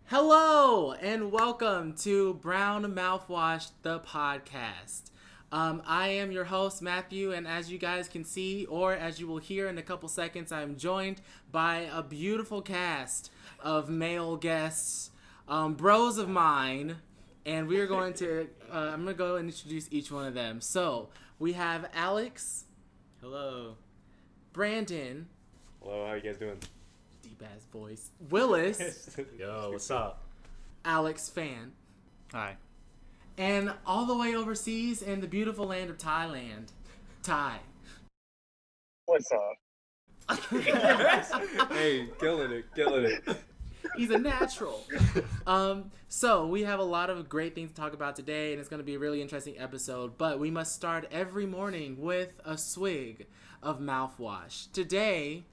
Hello and welcome to Brown Mouthwash, the podcast. I am your host, Matthew, and as you guys can see, or as you will hear in a couple seconds, I'm joined by a beautiful cast of male guests, bros of mine, and we're going to, I'm going to go and introduce each one of them. So, we have Alex. Hello. Brandon. Hello, how you guys doing? Deep ass voice. Willis. Yo, what's up? Alex Phan. Hi. And all the way overseas in the beautiful land of Thailand, Thai. What's up? Hey, killing it. He's a natural. So we have a lot of great things to talk about today, and it's going to be a really interesting episode. But we must start every morning with a swig of mouthwash. Today,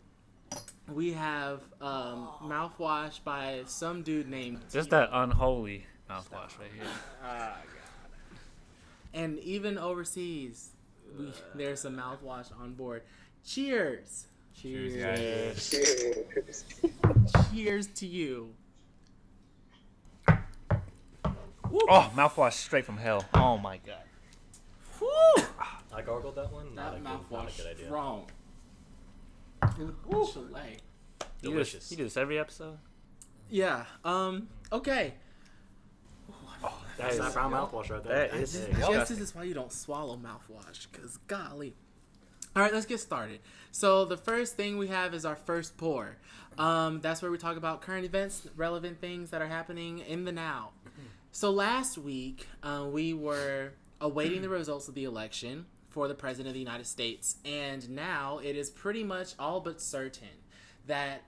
we have mouthwash by some dude named Just that unholy mouthwash right here. God. And even overseas, there's some mouthwash on board. Cheers. Cheers. Cheers to you. Oh, mouthwash straight from hell. Oh my god. Woo! I gargled that one. That not a mouthwash good idea. strong. Chalet. Delicious. You do this every episode? Yeah. Okay. That's that brown mouthwash right there. That is I guess this is why you don't swallow mouthwash, because golly. All right, let's get started. So the first thing we have is our first pour. That's where we talk about current events, relevant things that are happening in the now. So last week, we were awaiting the results of the election for the President of the United States, and now it is pretty much all but certain that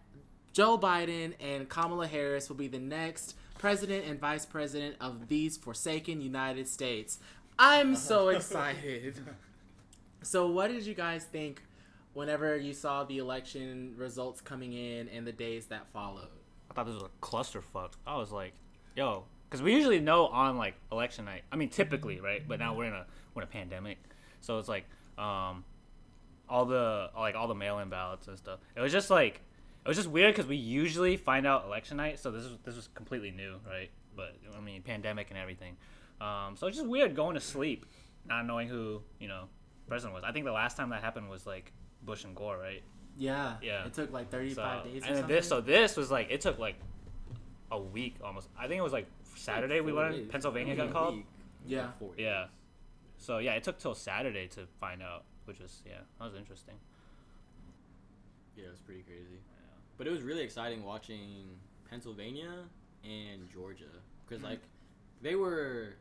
Joe Biden and Kamala Harris will be the next president and vice president of these forsaken United States. I'm so excited. So what did you guys think whenever you saw the election results coming in and the days that followed? I thought this was a clusterfuck. I was like, yo, because we usually know on like election night. I mean, typically, right? But now we're in a pandemic, so it's like all the mail-in ballots and stuff. It was just weird because we usually find out election night, so this was completely new, right? But I mean, pandemic and everything. So it's just weird going to sleep, not knowing who president was. I think the last time that happened was like Bush and Gore, right? Yeah. Yeah. It took like 35 days or and something. this was like, it took like a week almost. I think it was like Saturday we learned Pennsylvania got called. Yeah. Yeah. So yeah, it took till Saturday to find out, which was that was interesting. Yeah, it was pretty crazy. Yeah. But it was really exciting watching Pennsylvania and Georgia because like they were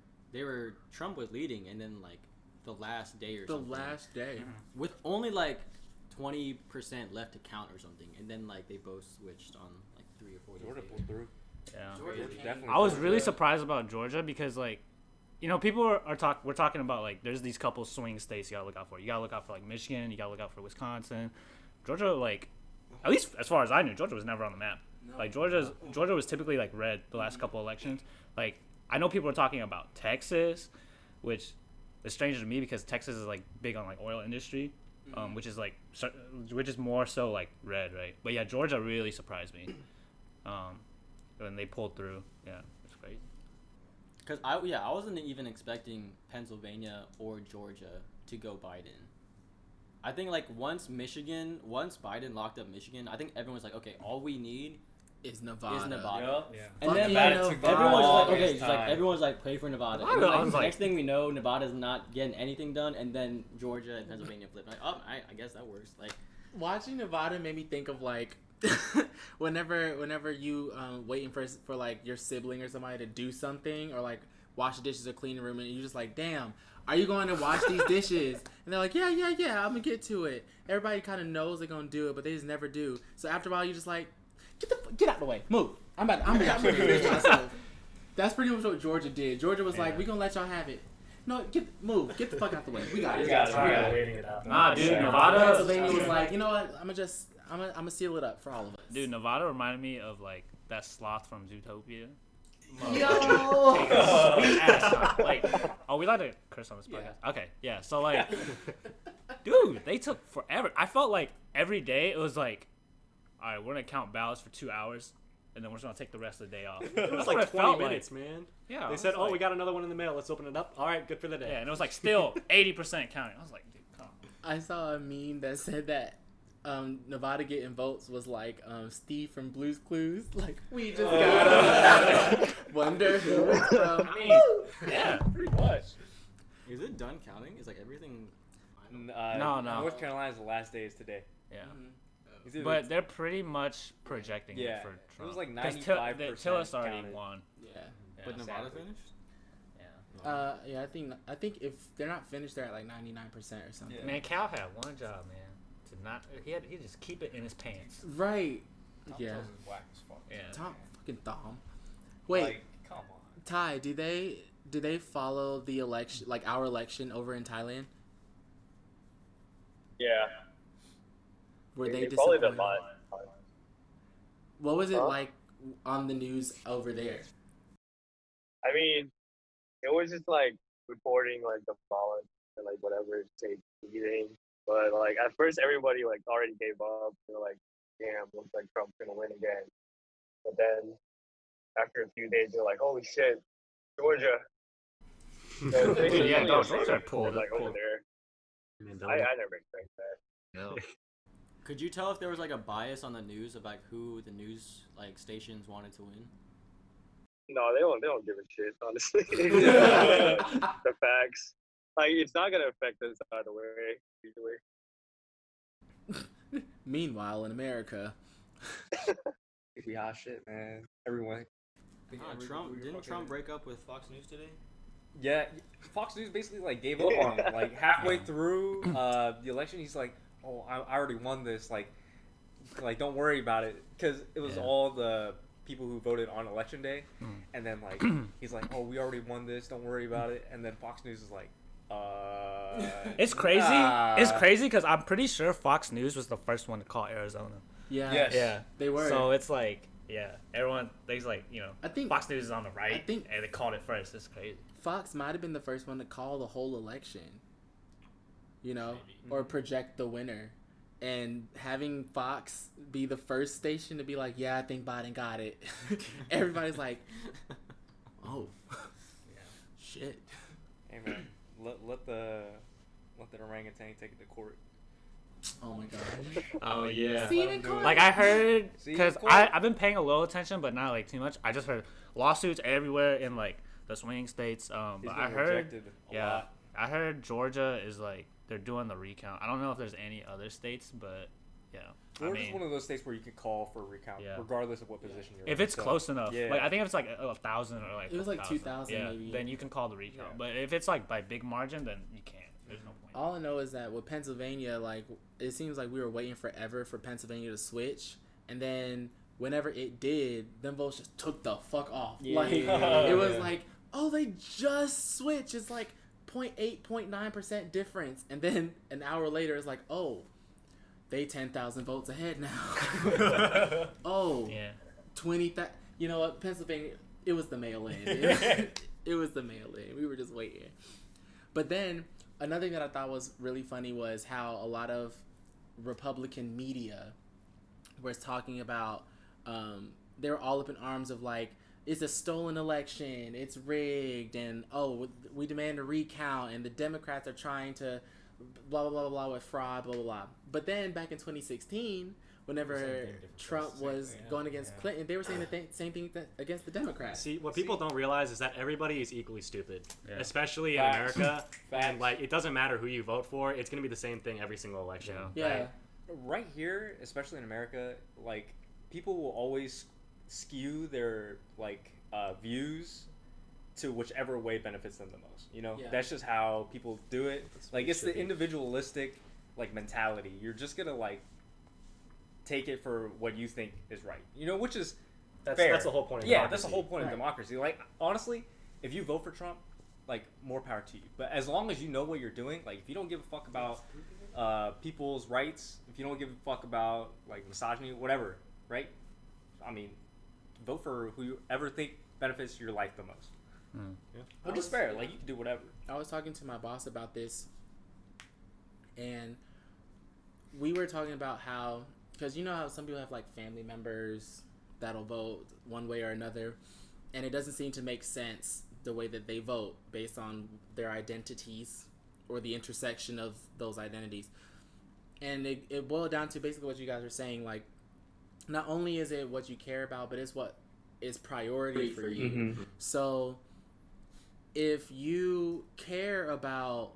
Trump was leading, and then like the last day or something. The last day. With only like 20% left to count or something, and then like they both switched on like 3 or 4 days. Georgia pulled through. Yeah. Georgia definitely. I was really surprised about Georgia because like, people we're talking about like there's these couple swing states you gotta look out for. You gotta look out for like Michigan. You gotta look out for Wisconsin. Georgia, like, at least as far as I knew, Georgia was never on the map. No. Like Georgia was typically like red the last couple elections. Like I know people are talking about Texas, which is strange to me because Texas is like big on like oil industry, which is more so like red, right? But yeah, Georgia really surprised me. When they pulled through, it's crazy. Because I wasn't even expecting Pennsylvania or Georgia to go Biden. I think like once Biden locked up Michigan, I think everyone's like, okay, all we need Is Nevada. Yep. And Fuck then yeah, everyone's like, Nevada. okay, just like everyone's like, pray for Nevada. And I then, was like, like- next thing we know, Nevada's not getting anything done, and then Georgia and Pennsylvania flip. Like, oh, I guess that works. Like, Watching Nevada made me think of like whenever you waiting for like your sibling or somebody to do something or like wash the dishes or clean the room, and you're just like, damn, are you going to wash these dishes? And they're like, yeah, I'm gonna get to it. Everybody kind of knows they're gonna do it, but they just never do. So after a while, you're just like, get out the way, move. I'm about to do this myself. That's pretty much what Georgia did. Georgia was like, we gonna let y'all have it. No, get the fuck out the way. We got it. waiting it out. Nah, dude, Nevada. Pennsylvania was like, you know what? I'm gonna seal it up for all of us. Dude, Nevada reminded me of like that sloth from Zootopia. Yo. Sweet ass time. Like, are we allowed to curse on this podcast? Yeah. Okay, yeah. So like, dude, they took forever. I felt like every day it was like, all right, we're gonna count ballots for 2 hours. and then we're just gonna take the rest of the day off. It was That's like what 20 minutes, man. Yeah. They it said, was "Oh, like- we got another one in the mail. Let's open it up." All right, good for the day. Yeah, and it was like still 80% counting. I was like, dude, come on. I saw a meme that said that Nevada getting votes was like Steve from Blue's Clues. Like, we just gotta wonder who it's from. I mean, yeah, pretty much. Is it done counting? Is like everything? No. North Carolina's the last day is today. Yeah. It's either- But they're pretty much projecting Yeah, it for it Trump. was like 'Cause 95% Tillis already counted. won. Yeah. Yeah, But Nevada sadly. finished. Yeah. Yeah, I think if they're not finished, they're at like 99% or something. Yeah. Man, Cal had one job, man. To not, he just keep it in his pants. Right. Tom Yeah. Tillis is whack as fuck. Yeah. Tom fucking Thom. Wait, Like, come on. Ty, do they follow the election, like our election over in Thailand? Yeah. Were they probably disappointed? been mine. What was it Huh? like on the news over there? I mean, it was just like reporting like the violence and like whatever state eating. But like at first everybody like already gave up. They're like, damn, looks like Trump's gonna win again. But then after a few days they're like, holy shit, Georgia. So they Yeah, really no, just, Georgia like, pulled like it. over there. Man, I never expected that. No. Could you tell if there was like a bias on the news of like who the news like stations wanted to win? No, they don't give a shit, honestly. The facts. Like it's not gonna affect us either way, usually. Meanwhile, in America, It'd be hot shit, man. Everyone. Didn't Trump break up with Fox News today? Yeah, Fox News basically like gave up on him. Like halfway through the election, he's like, "Oh, I already won this. Like don't worry about it," because it was Yeah. all the people who voted on election day, and then like he's like, "Oh, we already won this. Don't worry about it." And then Fox News is like, It's crazy. nah. It's crazy because I'm pretty sure Fox News was the first one to call Arizona. yeah, Yes. Yeah. they were. So it's like, yeah, everyone, there's like, I think Fox News is on the right, I think- and they called it first. It's crazy. Fox might have been the first one to call the whole election, you know, or project the winner. And having Fox be the first station to be like, yeah, I think Biden got it. Everybody's like, oh, shit. "Hey man, let the orangutan take it to court." Oh my god. Oh, yeah. See, even Carter- Like, I heard, See, because Court- I've been paying a little attention, but not, like, too much. I just heard lawsuits everywhere in, like, the swing states. He's But been I heard, rejected a yeah, lot. I heard Georgia is, like, they're doing the recount. I don't know if there's any other states, but, yeah. Georgia's one of those states where you can call for a recount, Yeah. regardless of what position you're in. If it's So, close enough, yeah. like I think if it's like 1,000 or like It was like 1,000, 2,000 yeah, maybe. then you can call the recount. Yeah. But if it's like by big margin, then you can't. There's no point. All I know is that with Pennsylvania, like, it seems like we were waiting forever for Pennsylvania to switch. And then whenever it did, them votes just took the fuck off. Yeah. Like, it was like, oh, they just switched. It's like 0.8, 0.9% difference. And then an hour later, it's like, oh, they 10,000 votes ahead now. Oh, Yeah. 20,000. You know what? Pennsylvania, it was the mail-in. It was the mail-in. We were just waiting. But then another thing that I thought was really funny was how a lot of Republican media was talking about, they were all up in arms of like, it's a stolen election, it's rigged, and oh, we demand a recount, and the Democrats are trying to blah, blah, blah, blah, blah with fraud, blah, blah, blah. But then back in 2016, whenever Trump was going against Clinton, they were saying the same thing against the Democrats. See, what people don't realize is that everybody is equally stupid, Yeah. especially in Facts. America. Facts. And like, it doesn't matter who you vote for; it's gonna be the same thing every single election. Yeah. Yeah. right? Right here, especially in America, like people will always skew their like views to whichever way benefits them the most. You know, Yeah. that's just how people do it. Like it's the should be. individualistic like mentality. You're just gonna like take it for what you think is right. You know, which is That's fair. the whole point of Yeah, democracy. that's the whole point Right. of democracy. Like honestly, if you vote for Trump, like more power to you. But as long as you know what you're doing, like if you don't give a fuck about people's rights, if you don't give a fuck about like misogyny, whatever, right? I mean, vote for who you ever think benefits your life the most. Yeah. Which is fair. Like you can do whatever. I was talking to my boss about this, and we were talking about how, because you know how some people have like family members that'll vote one way or another, and it doesn't seem to make sense the way that they vote based on their identities or the intersection of those identities. And it boiled down to basically what you guys are saying, like, not only is it what you care about, but it's what is priority for you. Mm-hmm. So if you care about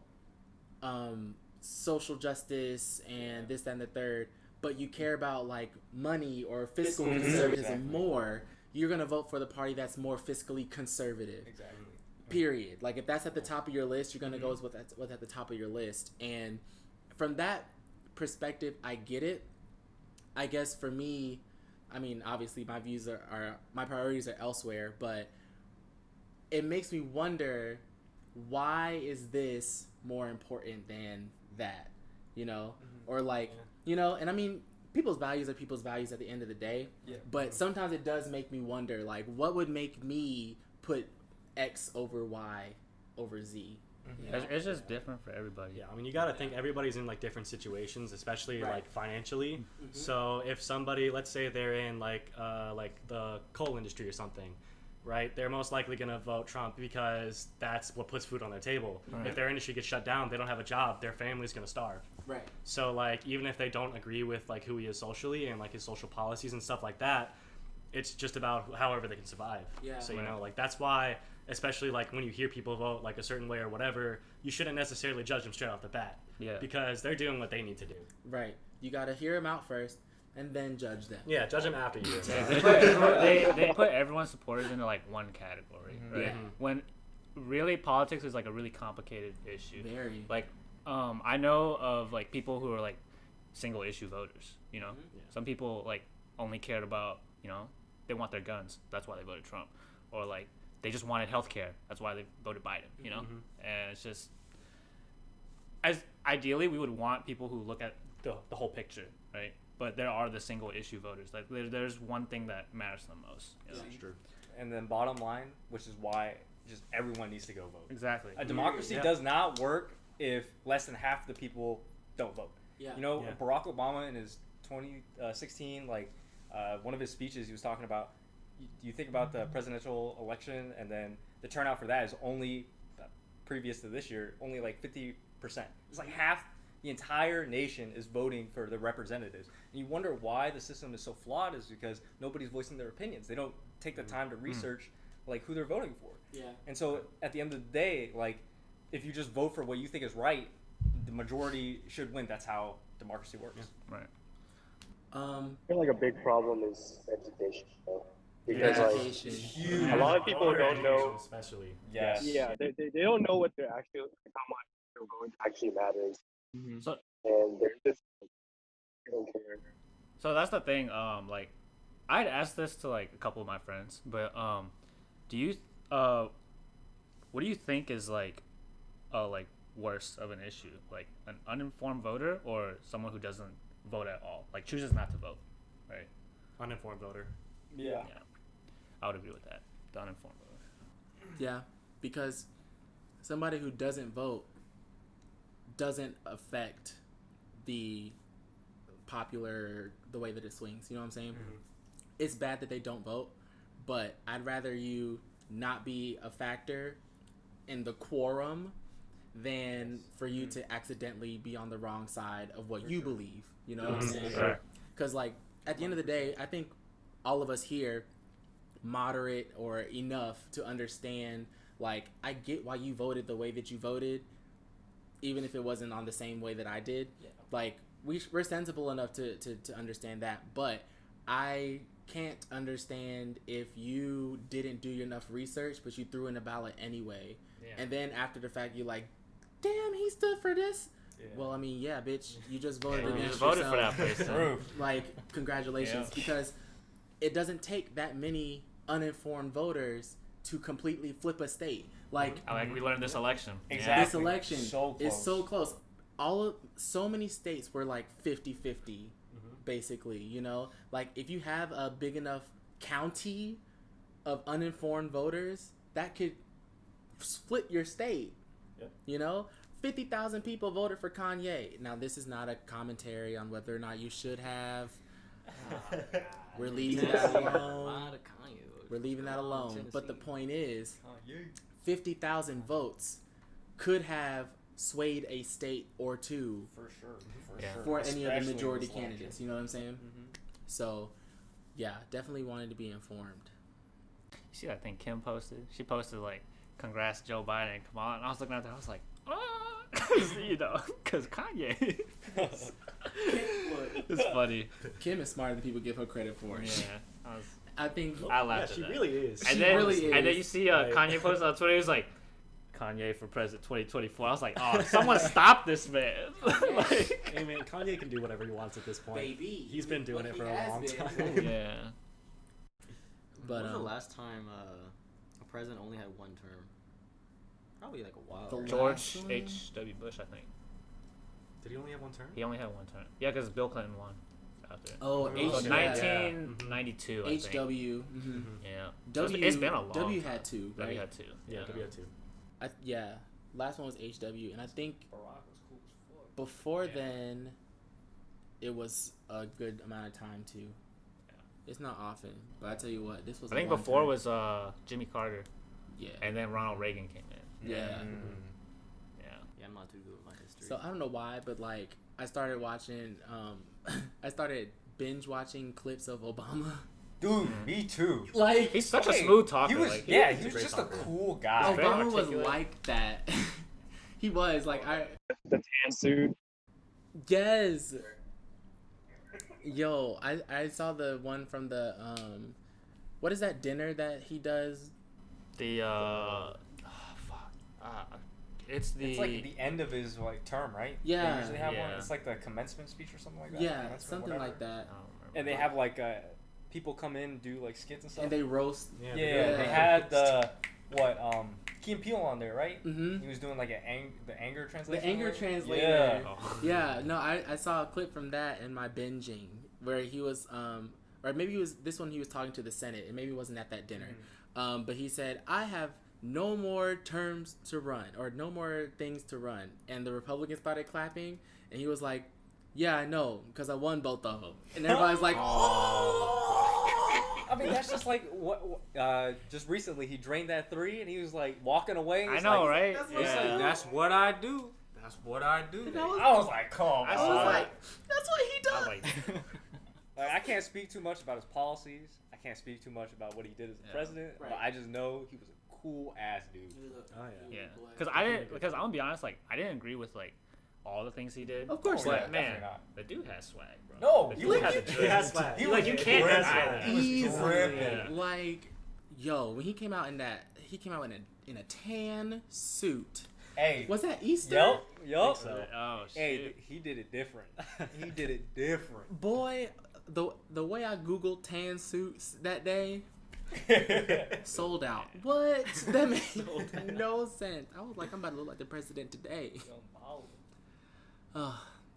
social justice and this, that, and the third, but you care about like money or fiscal conservatism more, you're gonna vote for the party that's more fiscally conservative. Exactly. Period. Like if that's at the top of your list, you're gonna go with what's at the top of your list. And from that perspective, I get it. I guess for me, I mean, obviously my views are my priorities are elsewhere, but it makes me wonder, why is this more important than that? You know, or like, you know, and I mean, people's values are people's values at the end of the day. Yeah. But sometimes it does make me wonder, like, what would make me put X over Y over Z? You know? It's just different for everybody. Yeah, I mean, you got to think everybody's in like different situations, especially Right. like financially. So if somebody, let's say they're in like the coal industry or something, right? They're most likely going to vote Trump because that's what puts food on their table. Right. If their industry gets shut down, they don't have a job, their family's going to starve. Right. So like even if they don't agree with like who he is socially and like his social policies and stuff like that, it's just about however they can survive. Yeah. So you Right. know, like that's why, especially like when you hear people vote like a certain way or whatever, you shouldn't necessarily judge them straight off the bat. Yeah. Because they're doing what they need to do. Right. You got to hear them out first and then judge them. Yeah, judge them after you. They put everyone's supporters into like one category, right? Yeah. When really politics is like a really complicated issue. Very. Like, I know of like people who are like single issue voters. You know, some people like only cared about, you know, they want their guns. That's why they voted Trump, or like they just wanted healthcare. That's why they voted Biden. You know, and it's just, as ideally we would want people who look at the whole picture, right? But there are the single issue voters. Like there's one thing that matters the most. You know? That's true. And then bottom line, which is why just everyone needs to go vote. Exactly. A democracy does not work if less than half the people don't vote. Yeah. You know, Yeah. Barack Obama in his 2016, like one of his speeches, he was talking about, you think about the presidential election, and then the turnout for that is only, previous to this year, only like 50%. It's like half the entire nation is voting for the representatives. And you wonder why the system is so flawed, is because nobody's voicing their opinions. They don't take the time to research like who they're voting for. Yeah. And so at the end of the day, like, if you just vote for what you think is right, the majority should win. That's how democracy works. Right. I feel like a big problem is education, though. Because like Education. a lot of people don't know. Especially. Yes. Yeah, they don't know what they're actually, how much they're going to actually matters, So and they're just they don't care. So that's the thing. Like, I'd asked this to like a couple of my friends, but do you what do you think is like worse of an issue, like an uninformed voter or someone who doesn't vote at all, like chooses not to vote, right? Uninformed voter. Yeah. Yeah, I would agree with that. The uninformed voter. Yeah, because somebody who doesn't vote doesn't affect the way that it swings. You know what I'm saying? It's bad that they don't vote, but I'd rather you not be a factor in the quorum than for you to accidentally be on the wrong side of what you believe. You know what I'm saying? Right. Because like at the end of the day, I think all of us here moderate or enough to understand, like, I get why you voted the way that you voted, even if it wasn't on the same way that I did. Like, we're sensible enough to understand that, but I can't understand if you didn't do enough research, but you threw in a ballot anyway, and then after the fact you're like, damn, he stood for this. Well, I mean, yeah, bitch, you just voted You against just voted yourself. for that person. Like, congratulations, because it doesn't take that many uninformed voters to completely flip a state. Like, Like we learned this election. Exactly. this election So is close. so close. So many states were like 50-50, basically, you know? Like, if you have a big enough county of uninformed voters, that could split your state. You know? 50,000 people voted for Kanye. Now, this is not a commentary on whether or not you should have. We're leaving Tennessee that got a alone. lot of Kanye votes. We're leaving that Come on, alone. But the Tennessee. point is, 50,000 votes could have swayed a state or two For sure. Yeah. for any of Especially the in majority this election. candidates. You know what I'm saying? Mhm. So, yeah, definitely wanted to be informed. You see that thing Kim posted? She posted like, "Congrats, Joe Biden and Kamala," and I was looking at that. I was like, "Oh," because Kanye. It's funny. Kim is smarter than people give her credit for. Yeah, I think. I laughed at she that. really is. And She then, really and then is. you see Like- Kanye post on Twitter. He was like, "Kanye for president 2024." I was like, "Oh, someone stop this man!" Like, Hey man, Kanye can do whatever he wants at this point. Baby, He's been doing it for a long been. time. yeah. But when was the um, last time a president only had one term? Probably like a while. The right? George last one? H.W. Bush, I think. Did he only have one term? He only had one term. Yeah, because Bill Clinton won after. oh, So H, So Okay. 1992, I think. HW. Mm-hmm. Yeah. W. It's been a long W time. had two, right? W had two. Yeah, W had two. Yeah. Last one was HW, and I think Barack was cool as fuck. before Yeah. then, it was a good amount of time too. Yeah. It's not often, but I tell you what, this was. I a think long before term. was Jimmy Carter, Yeah. and then Ronald Reagan came in. Yeah. Yeah. Yeah, I'm not too good with my history. So I don't know why, but like I started watching. I started binge watching clips of Obama. Dude, me too. Like He's such a Okay, smooth talker. He was, like, yeah, he's he a was great just talker. a cool guy. very Obama was articulate. like that. He was like The tan suit. yes. Yo, I saw the one from the what is that dinner that he does? The fuck. It's the. It's like the end of his like term, right? Yeah. They usually have one. Yeah. It's like the commencement speech or something like that. Yeah, Commencement, something whatever. like that. I don't remember. And they have like people come in and do like skits and stuff. And they roast. yeah, Yeah. they had the Key and Peele on there, right? Mhm. He was doing like the anger translation. The anger or whatever. translator. Yeah. Oh. Yeah, no, I saw a clip from that in my binging where he was or maybe he was this one he was talking to the Senate and maybe it wasn't at that dinner. But he said, I have no more terms to run or no more things to run. And the Republicans started clapping and he was like, yeah, I know, because I won both of them. And everybody's like, I mean, that's just like what. Just recently, he drained that 3, and he was like walking away. I It's know, like, right? That's what It's I'm like, that's what I do. That's what I do. And I was- I was like, come on. I I saw was that. like, that's what he I does. was like, Like, I can't speak too much about his policies. I can't speak too much about what he did as a Yeah. president. Right. But I just know he was a cool ass dude. Oh yeah. yeah. Because I'm gonna be honest, like I didn't agree with like all the things he did. Of course Oh, not. yeah, But man, definitely not. the dude has swag, bro. No, the he dude was- has a he drip. has swag. He Like was you can't dripping. deny that. Easily. dripping. Like, yo, when he came out in a tan suit. Hey. Was that Easter? Yup. so. Oh shit. Hey, he did it different. He did it different. Boy, the way I googled tan suits that day, sold out. What? That made no sense. I was like, I'm about to look like the president today.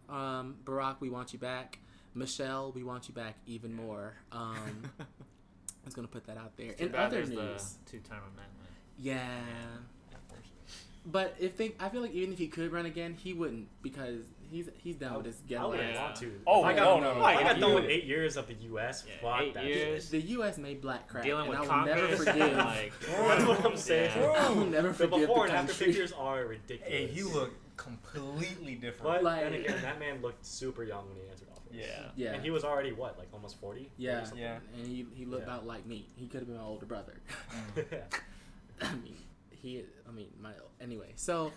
Barack, we want you back. Michelle, we want you back even more. I was gonna put that out there. Too In bad other there's news, the two-term amendment. yeah. But I feel like even if he could run again, he wouldn't because he's done with his I ghetto wouldn't Yeah. want to. Oh, If I no, got, no, no. if I got If done you- with 8 years of the U.S. Yeah, Fuck 8 that years. shit. The U.S. made black crap, Dealing and with I will never Congress, forgive. like That's what I'm saying. Yeah. I will never The forgive before the and after country. pictures are ridiculous. Hey, he looked completely different. But Like- then again, that man looked super young when he entered office. Yeah. Yeah, And he was already what, like almost 40? yeah, 40 Yeah. and he looked Yeah. about like me. He could have been my older brother. something. Anyway. So,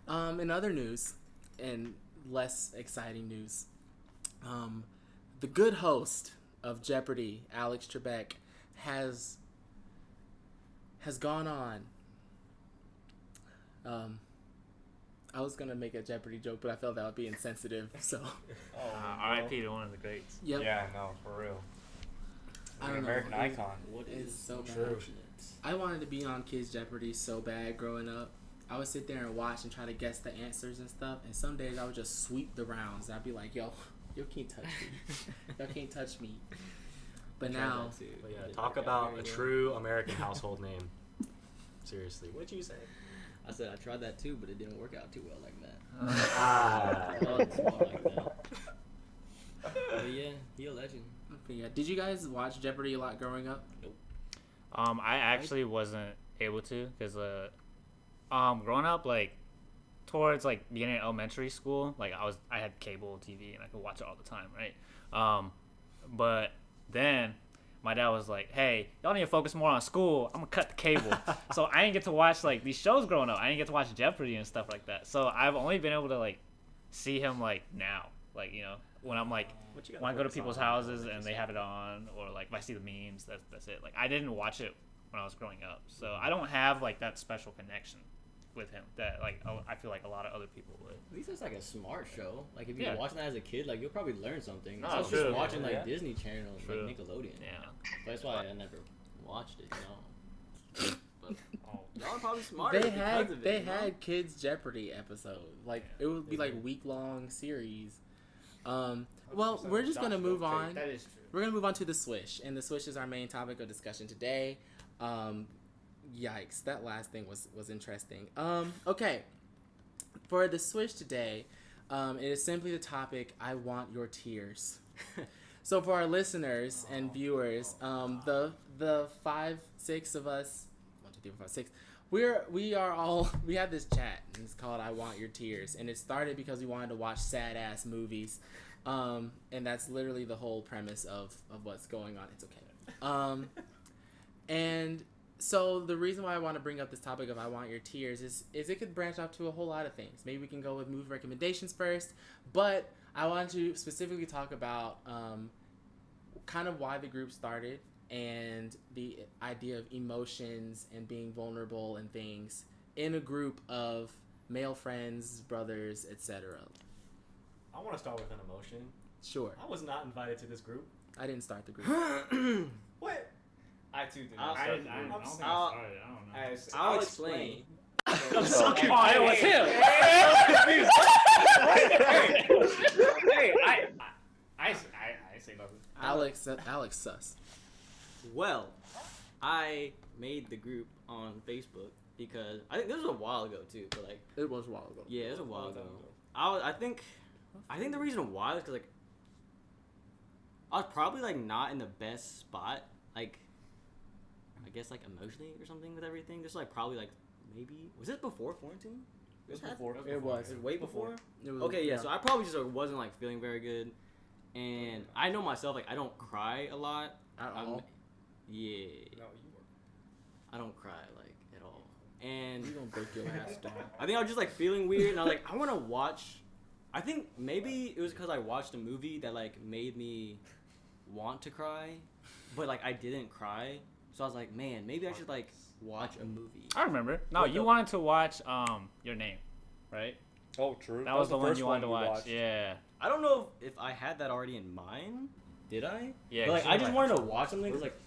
in other news and less exciting news, the good host of Jeopardy, Alex Trebek, has gone on. I was gonna make a Jeopardy joke, but I felt that would be insensitive. So, Oh, R.I.P. to one of the greats. yep. Yeah, no, for real. I An don't know. American It's- icon. What It's is so bad. True. I wanted to be on Kids Jeopardy so bad growing up. I would sit there and watch and try to guess the answers and stuff. And some days I would just sweep the rounds. I'd be like, yo can't touch me. Y'all can't touch me. But now, But yeah, talk about a true American household name. Seriously, what'd you say? I said I tried that too, but it didn't work out too well like that. Ah. Oh, it's more like that. But yeah, he a legend. But yeah, did you guys watch Jeopardy a lot growing up? I actually wasn't able to because growing up like towards like beginning of elementary school, like I had cable TV and I could watch it all the time, right? But then my dad was like, "Hey, y'all need to focus more on school. I'm gonna cut the cable." So I didn't get to watch like these shows growing up. I didn't get to watch Jeopardy and stuff like that. So I've only been able to like see him like now, like when I'm like when I go to people's houses and they have it on, or like if I see the memes, that's it. Like I didn't watch it when I was growing up, so I don't have like that special connection with him that like I feel like a lot of other people would. At least it's like a smart show. Like if you Yeah. were watching that as a kid, like you'll probably learn something. No, I was true. just watching like Yeah. Disney Channel, True. like Nickelodeon. Yeah. But that's why I never watched it. But y'all are probably smarter. They because had of it, had Kids Jeopardy episodes. Like it would be like week-long series. Well, we're just gonna move on. That is true. We're gonna move on to the Swish, and the Swish is our main topic of discussion today. Yikes, that last thing was interesting. Okay, for the Swish today, it is simply the topic, I want your tears. So for our listeners and viewers, the 5, 6 of us, 1, 2, 3, 4, 5, 6, we have this chat, and it's called I Want Your Tears, and it started because we wanted to watch sad ass movies, and that's literally the whole premise of what's going on. It's okay. And so the reason why I want to bring up this topic of I Want Your Tears is it could branch off to a whole lot of things. Maybe we can go with movie recommendations first, but I want to specifically talk about kind of why the group started and the idea of emotions and being vulnerable and things in a group of male friends, brothers, etc. I want to start with an emotion. Sure. I was not invited to this group. I didn't start the group. What? I too did I'll- not I start don't the think group. I started. I don't know. I'll explain. I'm so confused. It was him. Hey, I say nothing. Alex sus. Well, I made the group on Facebook because I think this was a while ago too, but like It was a while ago. yeah, it was a while ago. I think the reason why is because like I was probably like not in the best spot, like I guess like emotionally or something with everything. This was like probably like maybe was it before quarantine? It was before. It was. Was it way before? It was, Okay, yeah. So I probably just wasn't like feeling very good, and I know myself like I don't cry a lot. At all. Yeah, No, you were. I don't cry like at all, and You gonna break your ass down. I think I was just like feeling weird, and I was like, I want to watch. I think maybe it was because I watched a movie that like made me want to cry, but like I didn't cry. So I was like, man, maybe I should like watch a movie. I remember. No, What you the- wanted to watch Your Name, right? Oh, true. That was the one first you wanted to watch. watched. Yeah. I don't know if I had that already in mind. Did I? Yeah. But, like 'cause I you just were wanted to watch something because like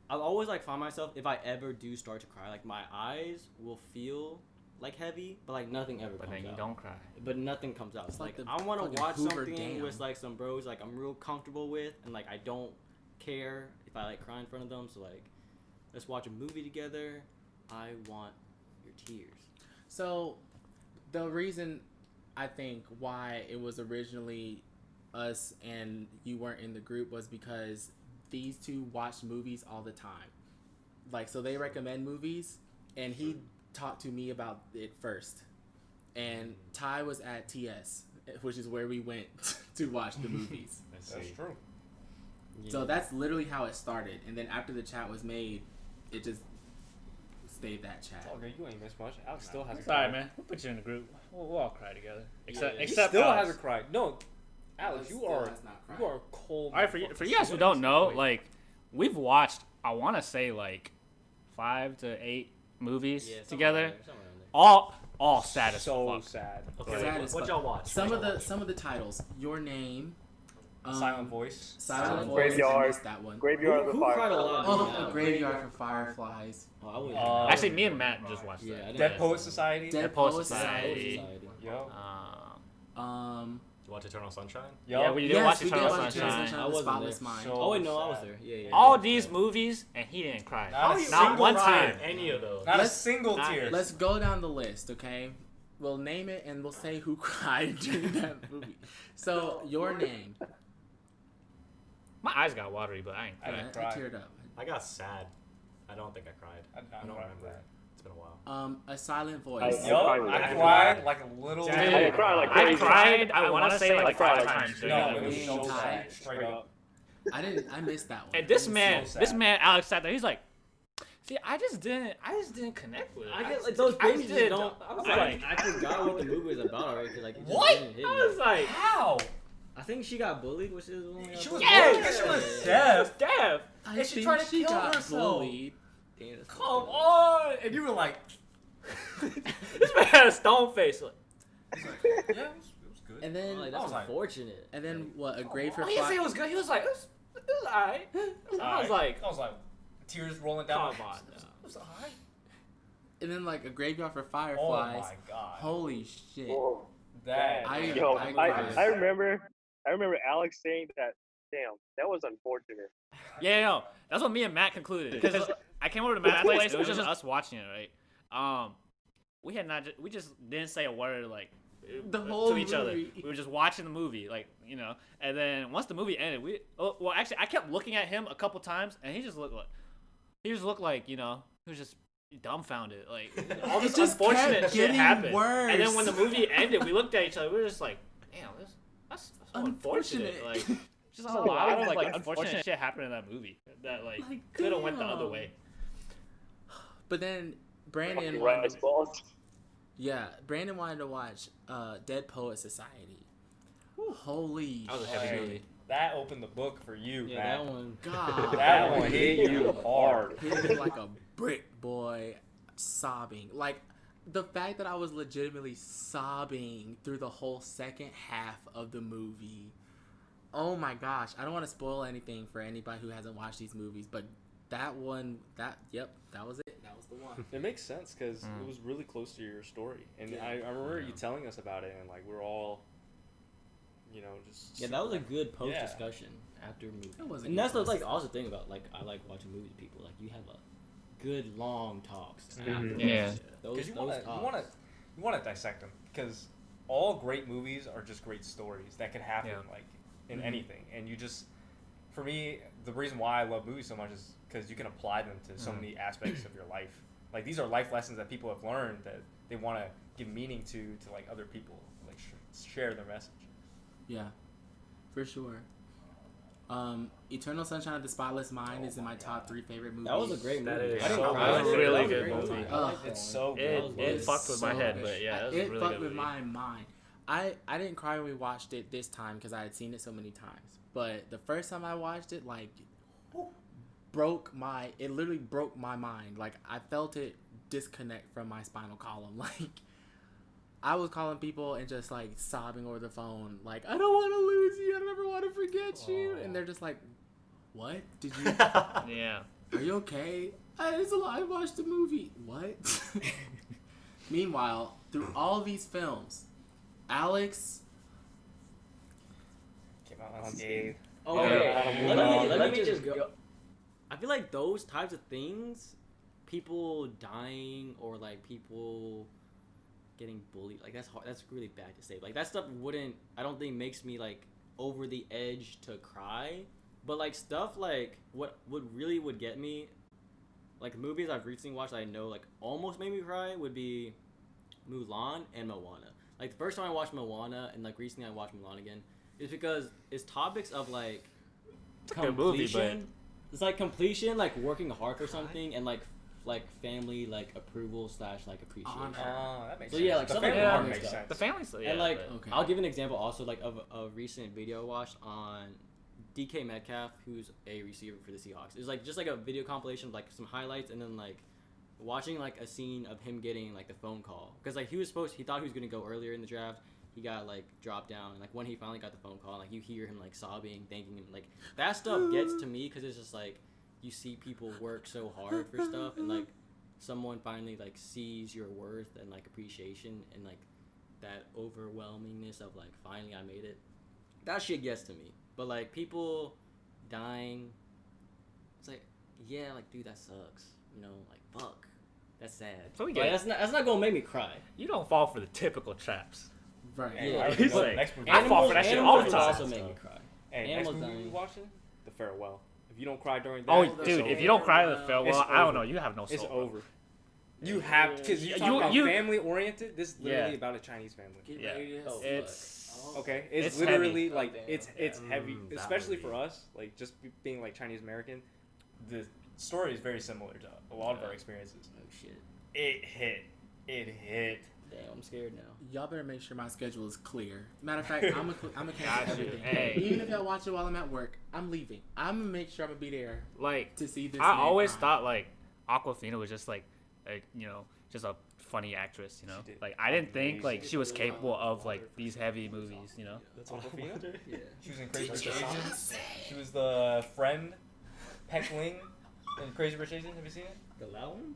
I'll always like find myself if I ever do start to cry, like my eyes will feel like heavy, but like nothing ever But comes then you out. don't cry. But nothing comes out. It's like Like the I want to fucking watch Hoover something Dam. with like some bros like I'm real comfortable with, and like I don't care if I like cry in front of them. So like, let's watch a movie together. I want your tears. So, the reason I think why it was originally us and you weren't in the group was because these two watched movies all the time. Like, so they recommend movies, and he talked to me about it first. And Ty was at TS, which is where we went to watch the movies. Let's That's see. true. So that's literally how it started. And then after the chat was made, it just stayed that chat. It's all good. You ain't missed much. Alex still hasn't It's alright, cried. man. We'll put you in the group. We'll all cry together. Except, Yeah. He except still Alex. hasn't cried. No, Alex, you Still are has not cried. you are cold. All right, for you guys who don't know, like we've watched, I want to say like 5 to 8 movies Yeah, together. somewhere around there. All sad as so fuck. sad. Okay, Sad what, as what fuck. y'all watch? Some What of y'all the watch? some of the titles. Your Name. Silent Voice. Silent Voice. Graveyard. I missed that one. Graveyard of the Who Fire. cried a lot? Oh, Yeah. A Graveyard for Fireflies. Oh, I wouldn't. Actually, me and Matt just watched Yeah, I that. didn't- Dead Poet Society. Dead Poet Poet Society. Society. Yo. You watch Eternal Sunshine? Yo. Yeah, we did Yes, watch we did Eternal watch Eternal Sunshine. Sunshine I of the wasn't Spotless there. Mind. So- Oh wait, no, I was sad. there. Yeah. All these movies, and he didn't cry. Not a Not single one cry. time. Any of those. Not Let's- a single not- tear. Let's go down the list, okay? We'll name it and we'll say who cried during that movie. So, Your Name. My eyes got watery, but I ain't I cried. didn't I cry. teared up. I got sad. I don't think I cried. I I don't cried remember. that. It's been a while. A silent voice. I Yo, cried with I that. cried like a little. Dude, I cried like I crazy. cried. I want to say like cried 5 like times. during No, that it was movie. so Tired. sad. Straight up. I missed that one. And this It was man, so this sad. man, Alex sat there. He's like, see, I just didn't connect with it. I get just- like those I things just just did. don't. I was I, like, I forgot what the movie was about already because like it just What? didn't hit me. I was like, How? I think she got bullied, which is only. She was Yeah. bullied because she was deaf. Dev, I and she think tried to she kill got herself. bullied. Damn, that's Come on, and you were like, this man had a stone face. Like, yeah, it was good. And then like, I that's was like- unfortunate. and then what? A grave for oh, he didn't say it fly. was good. He was like, it was alright. I was like, tears rolling down. come my on. eyes. It was alright. And then like a graveyard for Oh fireflies. my god. Holy shit. Whoa. That. Yo, I I remember Alex saying that. Damn, that was unfortunate. Yeah, no, that's what me and Matt concluded. Because I came over to Matt's place. It was just us watching it, right? We had not. We just didn't say a word like The whole to each other. movie. We were just watching the movie, like And then once the movie ended, well, actually, I kept looking at him a couple times, and he just looked like he was just dumbfounded. Like all this just unfortunate kept shit getting happened. worse. And then when the movie ended, we looked at each other. We were just like, damn, that's so unfortunate. Unfortunate. Like. Just a lot of like unfortunate shit happened in that movie that like could have went the other damn. way. But then Brandon Fucking wanted, rice balls. Brandon wanted to watch Dead Poet Society. Holy That was a heavy shit. movie. That opened the book for you, Yeah, Matt. that one. God. That one hit you hard. Hit me like a brick, boy, sobbing. Like, the fact that I was legitimately sobbing through the whole second half of the movie. Oh my gosh. I don't want to spoil anything for anybody who hasn't watched these movies, but that one, that was it. That was the one. It makes sense because it was really close to your story, and Yeah. I remember you telling us about it, and like we're all, just Yeah, that was a good post discussion after movie. That was a And good that's the post also thing about like I like watching movies with people. Like you have a good long talks. Mhm. Yeah. Those because you talks. want to dissect them because all great movies are just great stories that could happen like in anything, and you just for me the reason why I love movies so much is because you can apply them to so many aspects of your life. Like these are life lessons that people have learned that they want to give meaning to like other people, like share their message. Yeah, for sure. Eternal Sunshine of the Spotless Mind is in my top 3 favorite movies. That was a great movie. That is I didn't so cry. good. That was a really That was a good great movie. I like that It's one. so good. It It's fucked with my so head, good. but yeah, that was a It really fucked good with movie. my mind. I didn't cry when we watched it this time because I had seen it so many times. But the first time I watched it, like, it literally broke my mind. Like, I felt it disconnect from my spinal column. Like, I was calling people and just, like, sobbing over the phone. Like, I don't want to lose you. I don't ever want to forget you. And they're just like, what? Did you... Yeah. Are you okay? I watched the movie. What? Meanwhile, through all these films, Alex... Came out on Gabe. Oh, Yeah. okay. Let me just go. I feel like those types of things, people dying or like people getting bullied, like that's hard. That's really bad to say. Like that stuff I don't think makes me like over the edge to cry. But like stuff like what really would get me, like movies I've recently watched that I know like almost made me cry would be Mulan and Moana. Like the first time I watched Moana and like recently I watched Mulan again is because it's topics of like a good movie, but- it's like completion, like working hard for something, and like family like approval / like appreciation. That makes So, sense. yeah, like the something family like part that makes makes sense. The family's yeah, and like but- Okay. I'll give an example also like of a recent video I watched on DK Metcalf, who's a receiver for the Seahawks. It's like just like a video compilation of like some highlights and then like watching like a scene of him getting like the phone call because like he thought he was gonna go earlier in the draft. He got like dropped down, and like when he finally got the phone call, like you hear him like sobbing, thanking him. Like that stuff gets to me because it's just like you see people work so hard for stuff, and like someone finally like sees your worth and like appreciation and like that overwhelmingness of like finally I made it. That shit gets to me. But like people dying, it's like yeah, like dude, that sucks. You know, like fuck, that's sad. So we But get it. that's not gonna make me cry. You don't fall for the typical traps. Right. And Yeah. I already know But the next movie. I fall for that shit all the Animals time. also make me cry. Hey, next Animals movie dying. we watching? The farewell. If you don't cry during that, Oh, it's dude, over. if you don't cry at the farewell, It's I don't over. know. You have no soul. It's bro. over. You have, because you talk about family oriented. This is literally Yeah. about a Chinese family. Yeah. Oh, It's Okay, it's It's literally heavy. like Oh, damn. it's heavy, that especially would for be- us. Like just being like Chinese American, the story is very similar to a lot of our experiences. Oh shit. It hit. Damn, I'm scared now. Y'all better make sure my schedule is clear. Matter of fact, I'm gonna cancel Got you. everything. Hey. Even if y'all watch it while I'm at work, I'm leaving. I'm gonna make sure I'm gonna be there like to see this. I man always cry. thought like Aquafina was just like a, just a funny actress. She did Like I didn't think like amazing. she was capable of like these heavy movies. That's what I Aquafina? wondered. Yeah. She was in Crazy Rich That's what Asians. She was the friend, Peck Ling, in Crazy Rich Asians. Have you seen it? The loud one?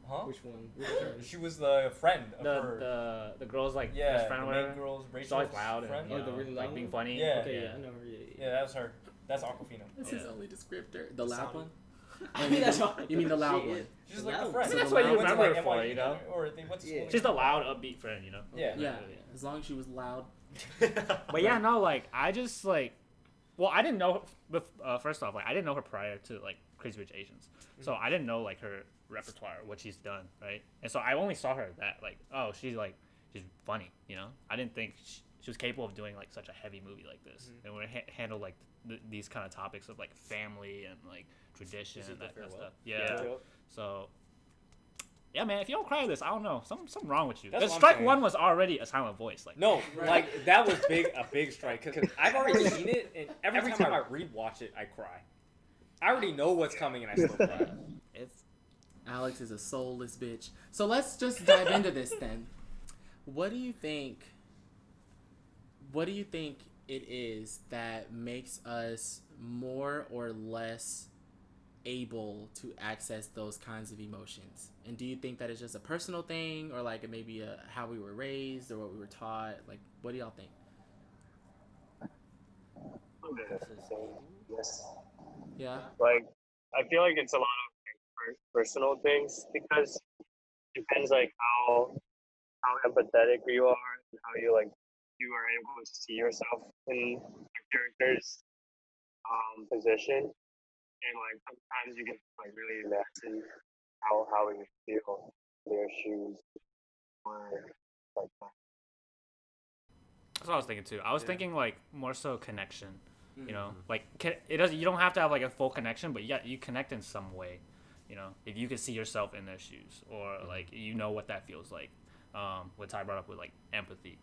Huh? Which one? Which one? She was the friend of her. The girl's like Yeah, best friend the or main whatever. girl's She's Rachel's always loud friend. and Oh, the really like loud being one? funny. Yeah. Okay, yeah, I know her. Yeah, that was her. That's Aquafina. That's his Yeah. only descriptor. The loud sound- one. I mean, that's all. You mean the loud Shit. one? She's The like the loud friend. one. That's what They you went to, remember her NYU for, you know? together, or they went to school. Yeah. She's the loud, upbeat friend. Yeah. Yeah. As long as she was loud. But yeah, no, like I just like, well, I didn't know. First off, like I didn't know her prior to like Crazy Rich Asians, so I didn't know like her repertoire, what she's done, right? And so I only saw her that like, oh, she's funny, I didn't think she was capable of doing like such a heavy movie like this, and when it handle like these kind of topics of like family and like tradition Is it and The that kind of Farewell? stuff. Yeah. So. Yeah, man. If you don't cry at this, I don't know. Something wrong with you. That's Because what I'm strike saying. one was already a silent voice. Like No, like that was a big strike. Because I've already seen it, and every time I rewatch it, I cry. I already know what's coming, and I still cry. it's Alex is a soulless bitch. So let's just dive into this then. What do you think it is that makes us more or less able to access those kinds of emotions? And do you think that it's just a personal thing, or like it may be how we were raised or what we were taught? Like, what do y'all think? Yes. Yeah. Like, I feel like it's a lot of like, personal things because it depends like how empathetic you are and how you you are able to see yourself in the character's position, and like sometimes you get like really imagine how you feel in their shoes or like that. That's what I was thinking too. I was thinking like more so connection. Like it doesn't. You don't have to have like a full connection, but you connect in some way. If you can see yourself in their shoes, or like what that feels like. What Ty brought up with like empathy.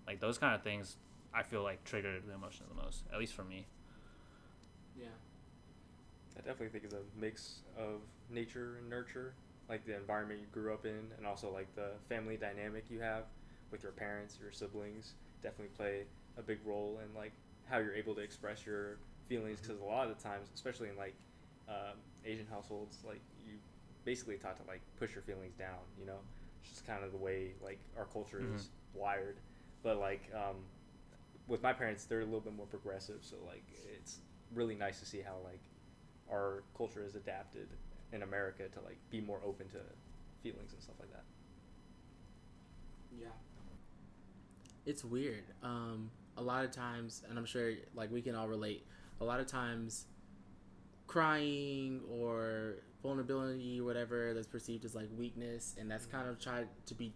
Like those kind of things, I feel like trigger the emotion the most. At least for me. Yeah. I definitely think it's a mix of nature and nurture, like the environment you grew up in, and also like the family dynamic you have with your parents, your siblings, definitely play a big role in like how you're able to express your feelings. Because a lot of the times, especially in like Asian households, like you basically taught to like push your feelings down. It's just kind of the way like our culture is wired. But like with my parents, they're a little bit more progressive, so like it's really nice to see how like our culture is adapted in America to like be more open to feelings and stuff like that. Yeah. It's weird. A lot of times, and I'm sure like we can all relate, a lot of times crying or vulnerability or whatever that's perceived as like weakness, and that's kind of tried to be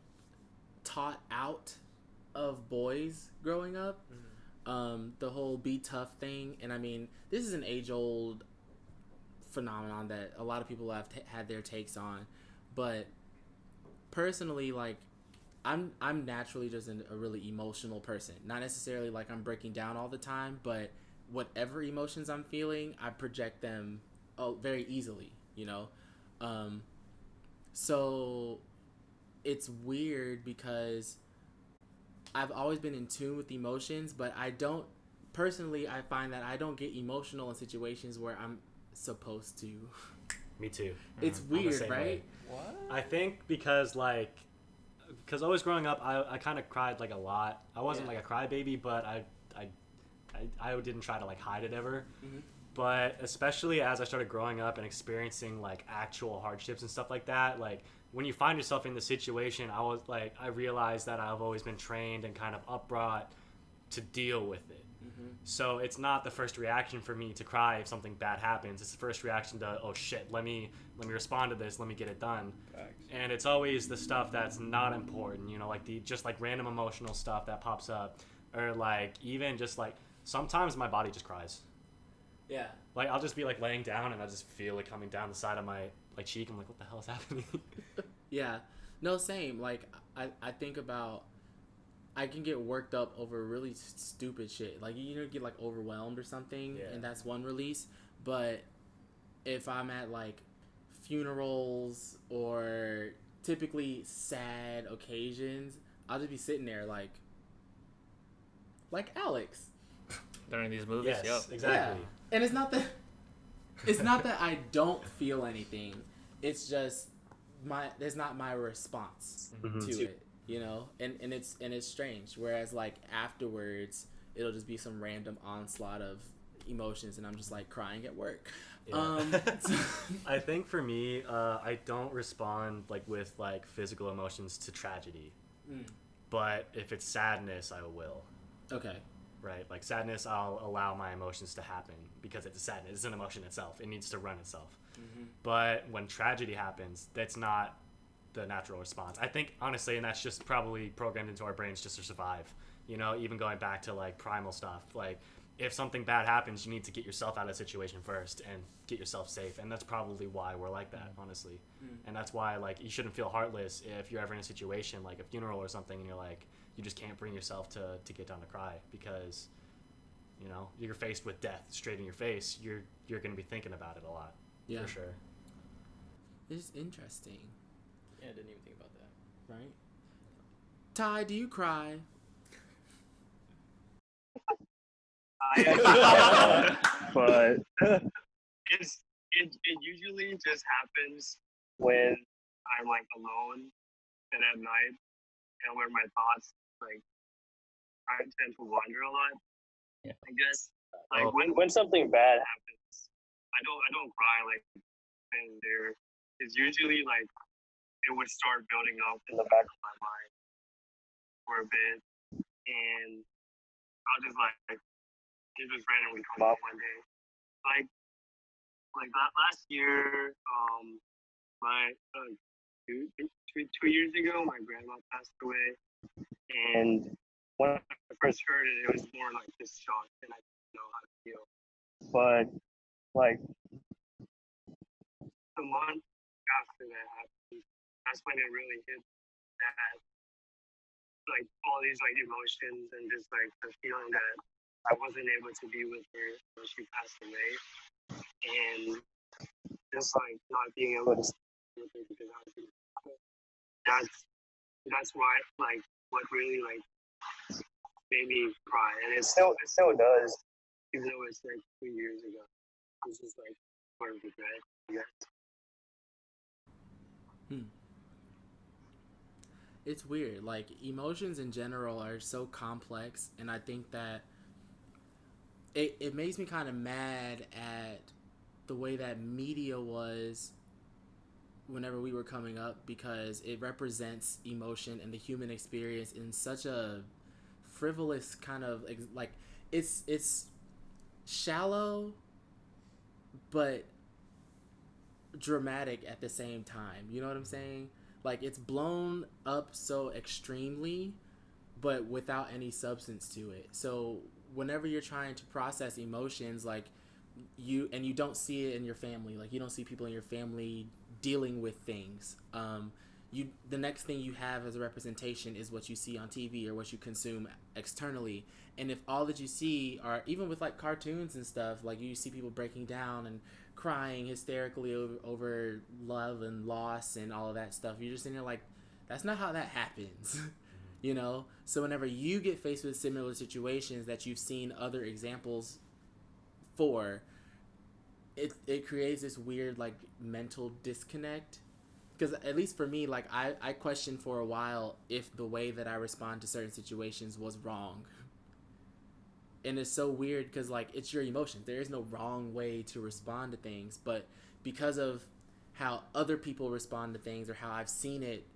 taught out of boys growing up. The whole be tough thing, and I mean this is an age-old phenomenon that a lot of people have had their takes on, but personally, like I'm naturally just a really emotional person. Not necessarily like I'm breaking down all the time, but whatever emotions I'm feeling, I project them very easily, So it's weird because I've always been in tune with emotions, but I find that I don't get emotional in situations where I'm supposed to. Me too. It's I'm the weird, same right? way. What? I think because always growing up, I kind of cried like a lot. I wasn't like a crybaby, but I didn't try to like hide it ever. But especially as I started growing up and experiencing like actual hardships and stuff like that, like when you find yourself in the situation, I realized that I've always been trained and kind of upbrought to deal with it. So it's not the first reaction for me to cry if something bad happens. It's the first reaction to, oh shit, let me respond to this, let me get it done. Facts. And it's always the stuff that's not important, you know, like just like random emotional stuff that pops up, or like even just like sometimes my body just cries. Yeah. Like I'll just be like laying down and I just feel it coming down the side of my like cheek. I'm like, what the hell is happening? Yeah. No, same. Like I think about, I can get worked up over really stupid shit. Like, you know, get like overwhelmed or something, Yeah. and that's one release. But if I'm at like funerals or typically sad occasions, I'll just be sitting there like Alex. During these movies, Yes, yo. exactly. Yeah. And it's not that I don't feel anything. It's just there's not my response to it, you know? And it's strange. Whereas like afterwards, it'll just be some random onslaught of emotions and I'm just like crying at work. Yeah. I think for me, I don't respond like with like physical emotions to tragedy. But if it's sadness, I will. Okay. Right? Like sadness, I'll allow my emotions to happen because it's a sadness. It's an emotion itself. It needs to run itself. But when tragedy happens, that's not the natural response. I think, honestly, and that's just probably programmed into our brains just to survive. You know, even going back to like primal stuff. Like, if something bad happens, you need to get yourself out of the situation first and get yourself safe. And that's probably why we're like that, honestly. And that's why, like, you shouldn't feel heartless if you're ever in a situation like a funeral or something and you're like, you just can't bring yourself to get down to cry because, you know, you're faced with death straight in your face. You're going to be thinking about it a lot. Yeah. For sure. It's interesting, Yeah, I didn't even think about that. right? Ty, do you cry? But it usually just happens when I'm like alone and at night and where my thoughts like I tend to wander a lot. Yeah. I guess like when something bad happens, I don't cry like and there is usually like it would start building up in the back of my mind for a bit and I'll just like it just randomly come up one day. Like that last year, my 2 years ago, my grandma passed away, and when I first heard it, it was more like just shock, and I didn't know how to feel. But like a month after that happened, that's when it really hit that like all these like emotions and just like the feeling that I wasn't able to be with her when she passed away, and just like not being able to stay with her because I was that's why like what really like made me cry, and it still does, even though it's like 2 years ago. It's just like part of regret, I guess. It's weird. Like, emotions in general are so complex, and I think that it makes me kind of mad at the way that media was whenever we were coming up, because it represents emotion and the human experience in such a frivolous kind of like it's shallow but dramatic at the same time. You know what I'm saying? Like, it's blown up so extremely but without any substance to it. So whenever you're trying to process emotions, like you don't see it in your family, like you don't see people in your family dealing with things, the next thing you have as a representation is what you see on TV or what you consume externally. And if all that you see are, even with like cartoons and stuff, like you see people breaking down and crying hysterically over love and loss and all of that stuff, you're just sitting there like, that's not how that happens. You know? So whenever you get faced with similar situations that you've seen other examples for, it creates this weird like mental disconnect. Because at least for me, like I questioned for a while if the way that I respond to certain situations was wrong. And it's so weird because like it's your emotions. There is no wrong way to respond to things, but because of how other people respond to things or how I've seen it,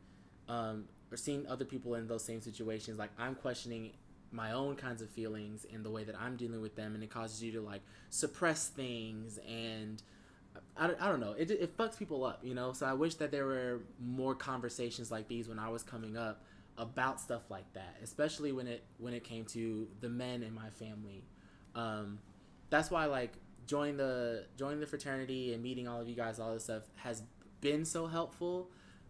or seen other people in those same situations, like I'm questioning my own kinds of feelings and the way that I'm dealing with them, and it causes you to like suppress things, and I don't know, it fucks people up, you know. So I wish that there were more conversations like these when I was coming up about stuff like that, especially when it came to the men in my family. That's why like joining the fraternity and meeting all of you guys, all this stuff has been so helpful,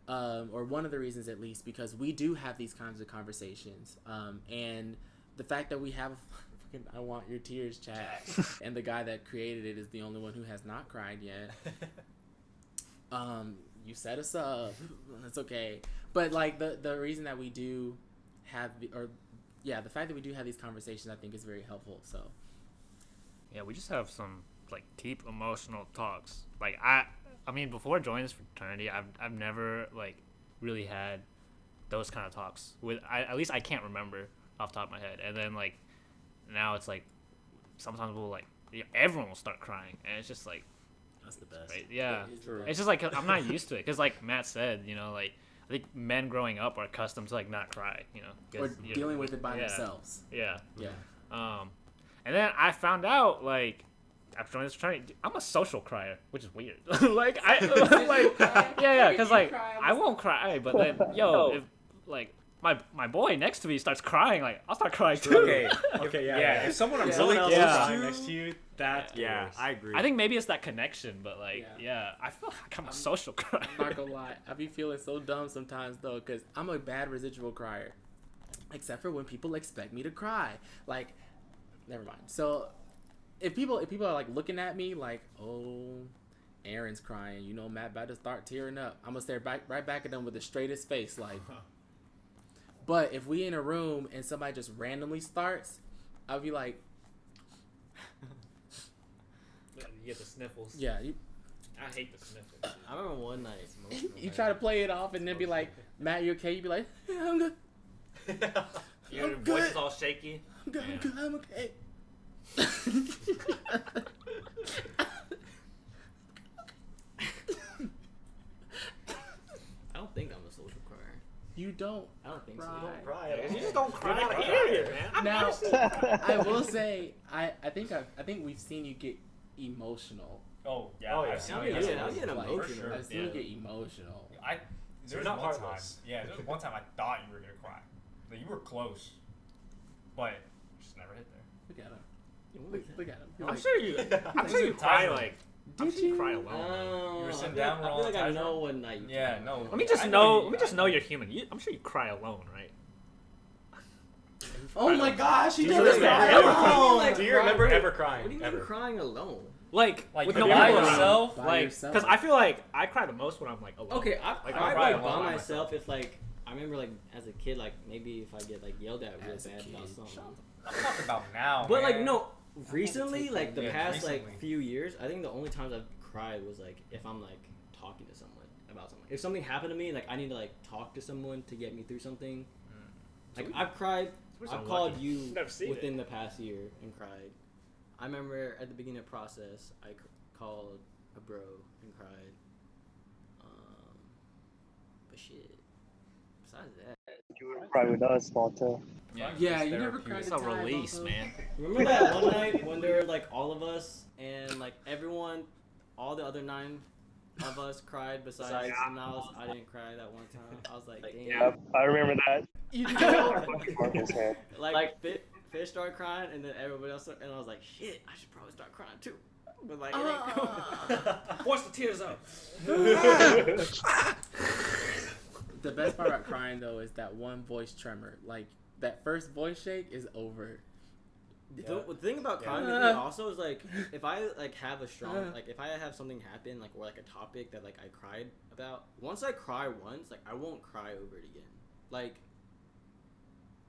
or one of the reasons at least, because we do have these kinds of conversations, and the fact that we have I want your tears chat and the guy that created it is the only one who has not cried yet. You set us up. It's okay. But like the reason that we do have the fact that we do have these conversations, I think is very helpful. So Yeah, we just have some like deep emotional talks. Like I mean, before joining this fraternity, I've never like really had those kind of talks with. At least I can't remember off the top of my head. And then like now it's like sometimes we'll like everyone will start crying, and it's just like That's the best. right? Yeah, True. it's just like I'm not used to it because like Matt said, you know, like I think men growing up are accustomed to like not cry, you know, or 'cause you're- dealing with it by yeah, themselves. Yeah. Yeah. And then I found out like after joining this fraternity, I'm a social crier, which is weird. Like I like yeah, because like I won't cry, but then if like my boy next to me starts crying, like I'll start crying too. Okay. Okay, yeah. Yeah, if someone I'm Someone really else close is to, crying next to you, that's yeah, worse. I agree. I think maybe it's that connection, but like Yeah. I feel like I'm a social crier. I'm not gonna lie, I be feeling so dumb sometimes though, because I'm a bad residual crier, except for when people expect me to cry. Like, never mind. So if people are like looking at me like, oh, Aaron's crying, you know, Matt about to start tearing up, I'm gonna stare right back at them with the straightest face, like. But if we in a room and somebody just randomly starts, I'll be like, You get the sniffles. yeah, I hate the sniffles. I remember one night. you try to play it off and then be like, Matt, you okay? You be like, yeah, I'm good. Your I'm voice good. is all shaky. I'm good. I'm good. I'm okay. I don't think I'm a social crier. You don't. I don't think Cry. so. Don't cry at all. You just don't cry You're out not here, crying. man. Now, I will say, I think we've seen you get emotional. Oh yeah, Oh, yeah. I've seen I'm it. getting- I'm getting Like, emotional. sure. I've seen you get emotional. There You're was not one time. heartless. Yeah, there was one time I thought you were gonna cry. Like, you were close, but just never hit there. Look at him. Look at him. You're I'm like, sure you cry like. I'm sure you cry alone. You were sitting I down feel, I all feel like the I time, know when night. Yeah, no. Let me just I know. you- Let me just know you're human. I'm sure you cry alone, right? oh my gosh, he Do you does remember that. ever alone. crying? Do you remember ever crying? What do you ever? mean crying alone? Like Like, with you're no by people around. yourself? By Like, yourself. because I feel like I cry the most when I'm like alone. Okay, I Like, cried cry like alone by by myself if like I remember like as a kid like maybe if I get like yelled at real As a bad about kid. something. I'm talking about now. But like man. no, recently like the Yeah, past recently. like few years, I think the only times I've cried was like if I'm like talking to someone about something. If something happened to me, like I need to like talk to someone to get me through something. Like I've cried. We're so I've called lucky. you Never seen within the past year and cried. I remember at the beginning of the process, I called a bro and cried. But shit. Besides that, You would cry with us, Malta. Yeah, you never cried. It's a release, man. remember that one night when there were like all of us and like everyone, all the other 9 of us cried besides Niles. I didn't cry that one time. I was like, damn. Yeah, I remember that. You don't. Marcus had. Like Fish started crying and then everybody else, and I was like, shit, I should probably start crying too. But like, it ain't cool. Force the tears out. The best part about crying though is that one voice tremor. Like that first voice shake is over. The thing about crying with me also is like if I like have a strong like if I have something happen like or like a topic that like I cried about, once I cry once, like I won't cry over it again. Like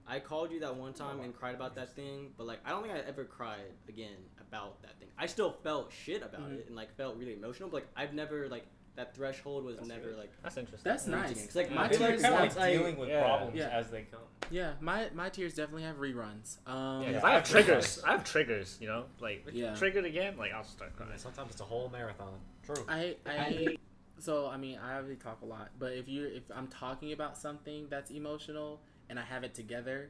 I called you that one time and cried about that thing, but like I don't think I ever cried again about that thing. I still felt shit about it and like felt really emotional, but like I've never like that threshold was never like That's interesting. That's nice. It's like My It's like tears, kind of once like I- dealing with yeah. problems Yeah. as they come. yeah, my tears definitely have reruns. Yeah, 'cause Yeah, I have I've triggers. I have triggers. You know, like Yeah. triggered again, like I'll start crying. Sometimes it's a whole marathon. True. So I mean I already talk a lot, but if I'm talking about something that's emotional and I have it together,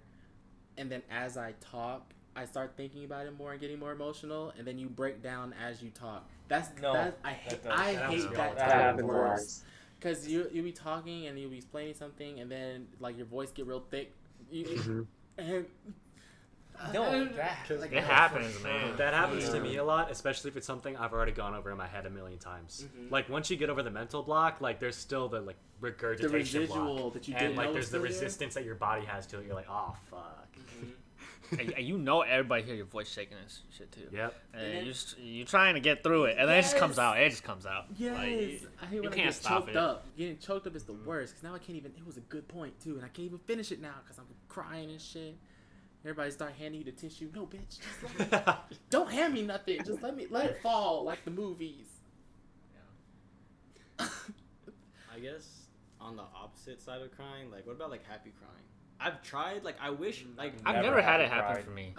and then as I talk, I start thinking about it more and getting more emotional, and then you break down as you talk. I hate that That type of happens words. once. Cause you'll be talking and you'll be explaining something, and then like your voice get real thick. And No, like, It happens, man. That happens to me a lot, especially if it's something I've already gone over in my head a million times. Like once you get over the mental block, like there's still the like regurgitation the residual block. that you And didn't know like was there's the still there. resistance that your body has to it. You're like, oh fuck. And you know everybody hear your voice shaking and shit too. Yep. And you're trying to get through it, and then it just comes out. It just comes out. Yes, Like, I hate when you I can't get stop choked it. up. Getting choked up is the worst, because now I can't even. It was a good point too, and I can't even finish it now because I'm crying and shit. Everybody start handing you the tissue. No, bitch, just let me. Don't hand me nothing. Just let it fall like the movies. I guess on the opposite side of crying, like what about like happy crying? I've tried. Like I wish. Like I've Never never had it happy happen cried. for me.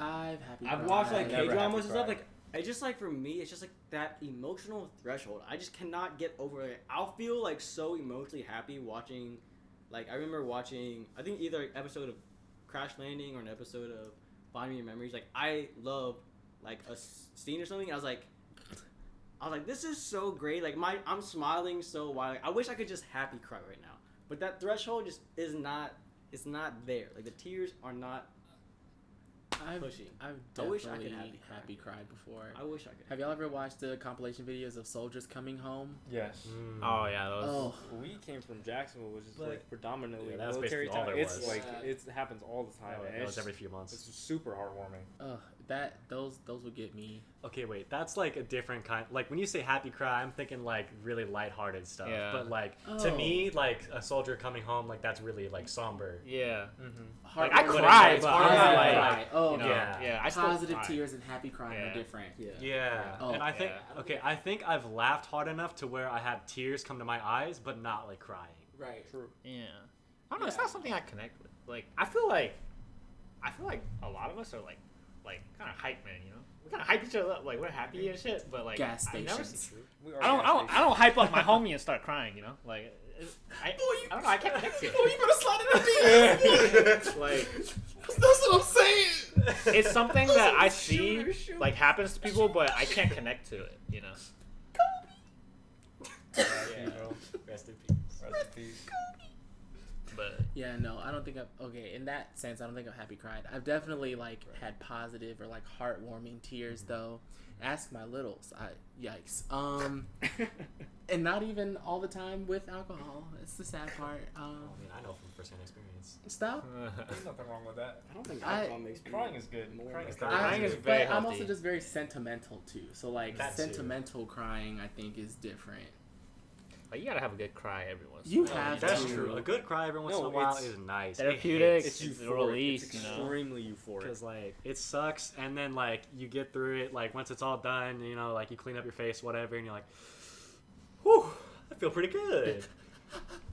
I've watched like Never K dramas happy and stuff. cried. Like it's just like for me, it's just like that emotional threshold. I just cannot get over it. I'll feel like so emotionally happy watching. Like I remember watching, I think either an episode of Crash Landing or an episode of Finding Your Memories. Like I love like a scene or something. I was like, this is so great. Like I'm smiling so wide. Like, I wish I could just happy cry right now. But that threshold just is not. It's not there. Like the tears are not pushing. I've I wish I definitely could happy cried before. I wish I could. Have y'all ever watched the compilation videos of soldiers coming home? Yes. Oh yeah, those. Oh, We came from Jacksonville, which is But- like predominantly Yeah, that's military basically all town. there It's was. like it happens all the time. and That was it's, every few it's months. super heartwarming. those would get me. Okay, wait, that's like a different kind. Like when you say happy cry, I'm thinking like really lighthearted stuff. Yeah. But like to Oh. me, like a soldier coming home, like that's really like somber. Yeah. Like I cry, but hard I'm to not like- like. Oh, You know, Yeah. yeah. I still positive cry. tears and happy crying Yeah. are different. Yeah. Oh, And I think yeah. I think I've laughed hard enough to where I had tears come to my eyes, but not like crying. Right. True. Yeah. I don't know. It's Yeah. not something I connect with. Like I feel like a lot of us are like kind of hype men. You know, we kind of hype each other up. Like we're happy and shit. But like Gas I never stations. see. We I don't hype up my homie and start crying. You know, like I don't know. I can't connect to it. you better slide it up. Like That's what I'm saying. it's something that I see like happens to people, but I can't connect to it. You know. Rest in peace. Rest in peace. But Yeah, no, I don't think I've. Okay, in that sense, I don't think I've happy cried. I've definitely like had positive or like heartwarming tears though. Ask my littles. Yikes. And not even all the time with alcohol. It's the sad part. I mean, I know from firsthand experience. Stop. There's nothing wrong with that. I don't think I- alcohol makes me Crying is good. more Crying is like- good. Crying is but very I'm healthy. also just very sentimental too. So like That too. sentimental crying, I think is different. like you gotta have a good cry every once. You in a while, have That's to. true. A good cry every once No, in a while it's is nice. Therapeutic. It's It's euphoric. release, It's you know. extremely euphoric. Because like it sucks, and then like you get through it. Like once it's all done, you know, like you clean up your face, whatever, and you're like, "Whew, I feel pretty good."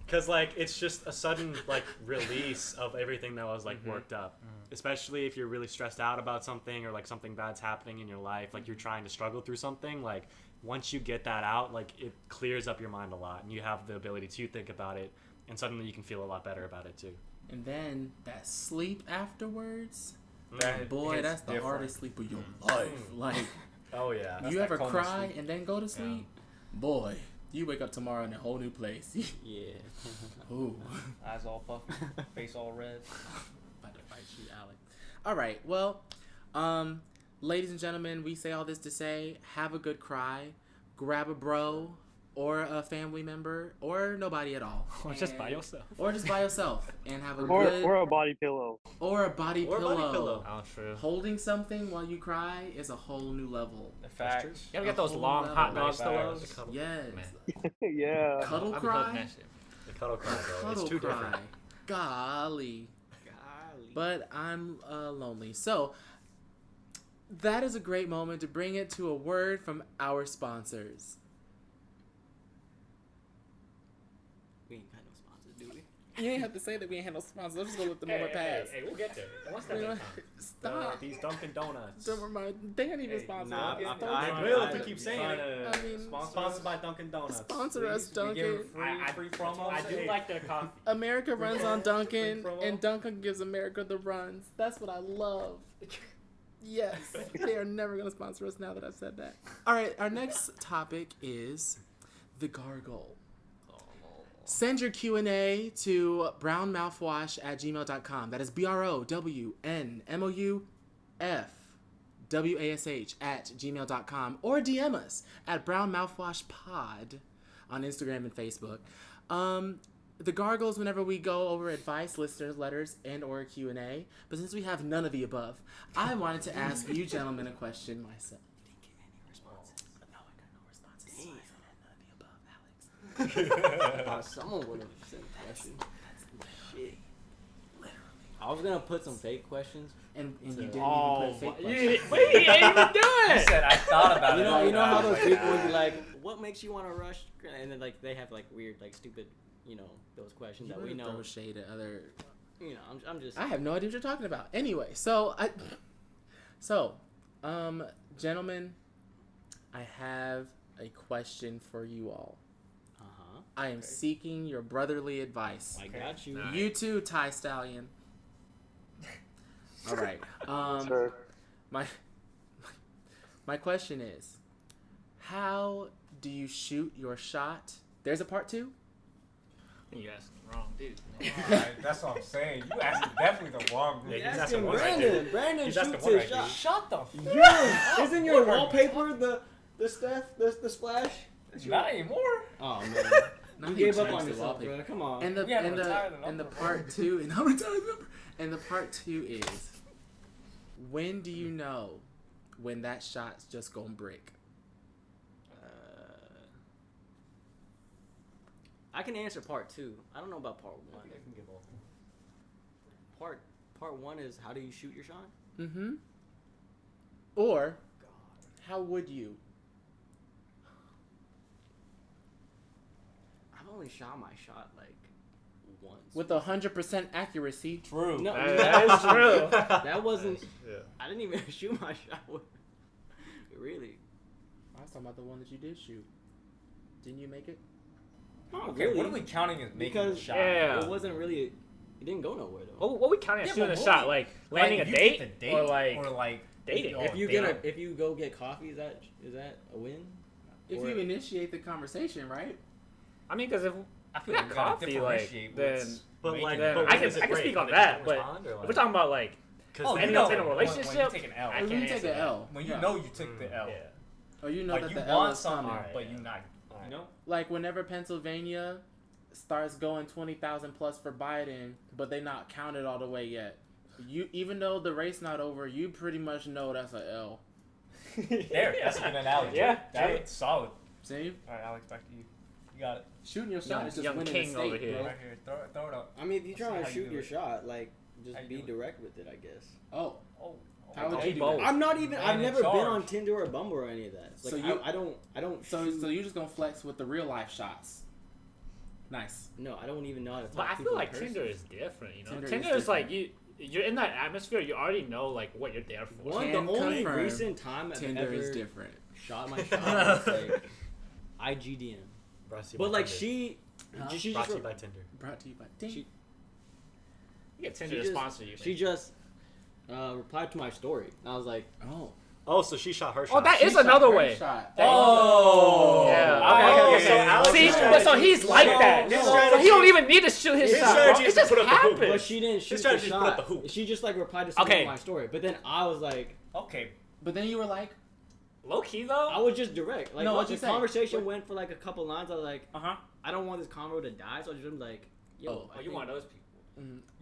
Because like it's just a sudden like release of everything that was like worked up. Especially if you're really stressed out about something or like something bad's happening in your life, like you're trying to struggle through something. Like once you get that out, like it clears up your mind a lot, and you have the ability to think about it, and suddenly you can feel a lot better about it too. And then that sleep afterwards. That Boy, hits that's the different. hardest sleep of your life. Like, Oh yeah. That's you that ever coma cry sleep. and then go to sleep? Boy, you wake up tomorrow in a whole new place. Yeah. Ooh. Eyes all puffy, face all red. About to fight you, Alec. All right. Well, ladies and gentlemen, we say all this to say, have a good cry, grab a bro or a family member or nobody at all, Or just by And- yourself. or just by yourself, and have a Or good a body pillow. or a body Or a pillow. body pillow. Oh, true. Holding something while you cry is a whole new level. Facts. You ever get A those whole long hot level. dog Nice pillows? facts. Yes. Man. Yeah. Cuddle I've been hugging cry. that shit. The cuddle cry, bro. Cuddle It's too cry. different. Golly. Golly. But I'm lonely. So that is a great moment to bring it to a word from our sponsors. We ain't got no sponsors, do we? You ain't have to say that we ain't had no sponsors. I'm just gonna let the moment pass. Hey, we'll get there. One step You at know, a time. Stop. These Dunkin' Donuts. Don't remind. They ain't even Hey, sponsored. nah, us. I- Don't I- get- will if we keep saying Trying it. to I mean, Sponsored by Dunkin' Donuts. sponsor us, We give Dunkin'. free promo. I do like their coffee. America runs on Dunkin', promo. and Dunkin' gives America the runs. That's what I love. Yes, they are never gonna sponsor us now that I've said that. All right, our next topic is the gargle. Send your Q&A to brownmouthwash@gmail.com. That is brownmouthwash@gmail.com, or DM us at brownmouthwashpod on Instagram and Facebook. The gargles whenever we go over advice, listeners, letters, and or Q&A. But since we have none of the above, I wanted to ask you gentlemen a question myself. You didn't get any responses. No, I got no responses. So I said none of the above, Alex. Someone would have sent a question. Shit. I was gonna put some fake questions. And you didn't Oh, even put fake you questions. wait, he ain't even do He it. said, I thought about it. You know how those Like, people would be like, "What makes you want to rush?" And then like they have like weird, like stupid, those questions that we know. Throw shade at other. I'm just. I have no idea what you're talking about. Anyway, gentlemen, I have a question for you all. I am seeking your brotherly advice. I got you. Nice. You too, Ty Stallion. All right. Sure. My question is, how do you shoot your shot? There's a part 2. You asked the wrong dude. Alright, that's what I'm saying. You asked definitely the wrong Yeah, dude. he's Asking asking one right, Brandon. dude. Brandon He's shoots asking one his right, shot. dude. Shut the fuck Yeah. Isn't your What are you wallpaper the stuff, the splash? Not anymore. Oh man. Now You he gave up changed on the yourself, wallpaper. bro. Come on. And the We haven't and the retired the and the number. part 2 and I'm retired the number. And the part 2 is, when do you know when that shot's just gonna break? I can answer part 2. I don't know about part 1. Part 1 is, how do you shoot your shot? Mm-hmm. Or how would you? I've only shot my shot like once. With 100% accuracy. True. No, That is true. That wasn't. Yeah. I didn't even shoot my shot. Really? I was talking about the one that you did shoot. Didn't you make it? Not Okay, really. what are we counting as making Because the shot? Yeah. It wasn't really. It didn't go nowhere though. What we counting as Yeah, shooting a but shot? what- Like landing Like, a you date, get the date or like dating? oh, If you damn. if you go get coffee, is that a win? If Or- you initiate the conversation, right? I mean, because if I feel Yeah, like we gotta coffee, like differentiate then what's But making like, it. then but I when can does it I can break? speak on When that. they But respond, or if like- we're talking about like Oh, ending you up know in a when relationship, you take an L. I Or you can't take answer an that. L. When you Yeah. know you took the L. Yeah. Or you know Like that you the L want is something, coming. but you not. Alright. You know? Like whenever Pennsylvania starts going 20,000 plus for Biden, but they not counted all the way yet. You even though the race not over, you pretty much know that's a L. There, that's a good analogy. Yeah, That true. was solid. See, All right, Alex, back to you. You got it. shooting your shot Young- is just young winning king the state, over here. bro. Right here. Throw it up. I mean, if you're Let's see trying to how you shoot do your it. shot, like How just you be do it. direct with it, I guess. Oh, Oh. how would Okay, you do bold. that? I'm not even. Man I've in never been charge. on Tinder or Bumble or any of that. Like, So you- I don't. So shoot- you're just gonna flex with the real life shots. Nice. No, I don't even know how to talk But to I people feel in like person. Tinder is different. You know, Tinder Tinder, is is like you're in that atmosphere. You already know like what you're there for. One, Can the only confirm recent time I've Tinder ever is different. shot my shot was like IGDM. Brought to you But by like Tinder. she Brought just to you by Tinder. Brought to you by Ding. She- You get Tinder she to just- sponsor you. she man. just replied to my story. And I was like, Oh, Oh, so she shot her Oh, shot. that She is shot another her way. shot. Oh. Yeah. Oh, Okay. so Alex See, is but so he's like No, that. his So strategy- he don't even need to shoot his his shot. bro. strategy It is to just put up the hoop. happens. but she didn't shoot the strategy is put up shot. the hoop. She just like replied to something Okay. in my story. But then I was like, Okay. But then you were like, Low key though. I was just direct. Like No, once what'd you the say? conversation went for like a couple lines, I was like, Uh huh. I don't want this convo to die, so I just been like, yo. Oh, I you think- want those people?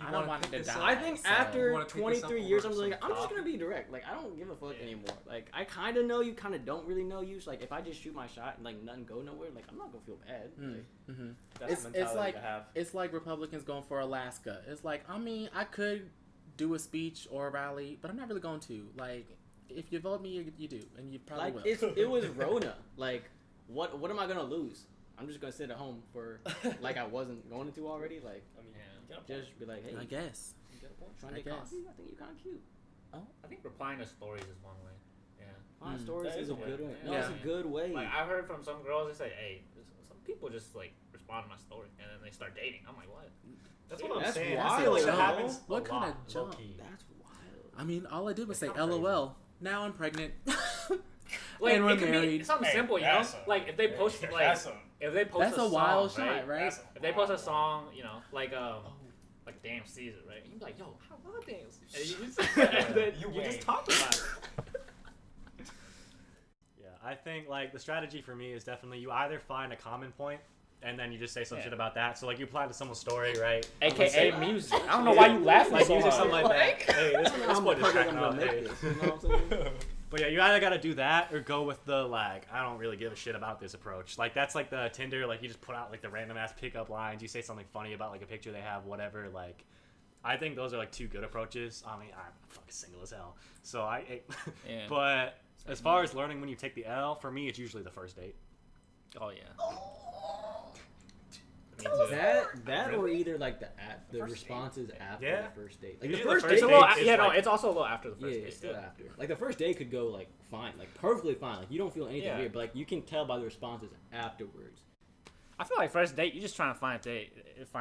I wanna don't want it pick to this die. up? I think so- after You wanna pick this 23 up years, over I'm like, some I'm just coffee? gonna be direct. Like, I don't give a fuck Yeah. anymore. Like, I kind of know you, kind of don't really know you. So, like, if I just shoot my shot and like nothing go nowhere, like, I'm not gonna feel bad. Like, Mm-hmm. That's It's the mentality like to have. it's like Republicans going for Alaska. It's like, I mean, I could do a speech or a rally, but I'm not really going to. Like, if you vote me, you do, and you probably like will. it was Rona. Like, what am I gonna lose? I'm just gonna sit at home for like I wasn't going to already. Like, I mean, Yeah. you got a point. just be like, hey, I guess. You got a point. trying I to get guess. coffee. I think you're kind of cute. I think replying to stories is one way. Yeah. Fine Mm. stories That is is a a way. good way. No, Yeah. it's a good way. Like I've heard from some girls, they say, "Hey, some people just like respond to my story and then they start dating." I'm like, "What?" That's Dude, what I'm that's saying. wild, I feel like that bro. happens What a kind lot, of jump? low-key. That's wild. I mean, all I did was It's say not crazy. LOL. Now I'm pregnant. Like And we're it could be married. something simple, you know? that's a- Like if they post that's like a- if they post That's a wild song, shot, right? That's a If they post a wild song, you know, like Damn Caesar, right? You'd be like, "Yo, how about Damn Caesar?" And you just, and then You you just wait. talk about it. Yeah, I think like the strategy for me is definitely you either find a common point and then you just say some Yeah. shit about that. So like you apply to someone's story, right? AKA music. I don't know why you laughing Like so music, hard. something like that. Hey, this I'm boy just cracking I'm up. gonna make Hey. this. You know what I'm saying? But yeah, you either gotta do that or go with the like, I don't really give a shit about this approach. Like that's like the Tinder, like you just put out like the random ass pickup lines. You say something funny about like a picture they have, whatever. Like, I think those are like two good approaches. I mean, I'm fucking single as hell, so Yeah. But as far as learning when you take the L, for me, it's usually the first date. Oh yeah. Me too. That or either like the responses after Yeah. the first date. Like Usually the the first first It's date, a little, date is yeah, no, like- it's also a little after the yeah, first yeah, date. still Yeah. after. Like the first date could go like fine, like perfectly fine. Like you don't feel anything Yeah. weird, but like you can tell by the responses afterwards. I feel like first date, you just trying to find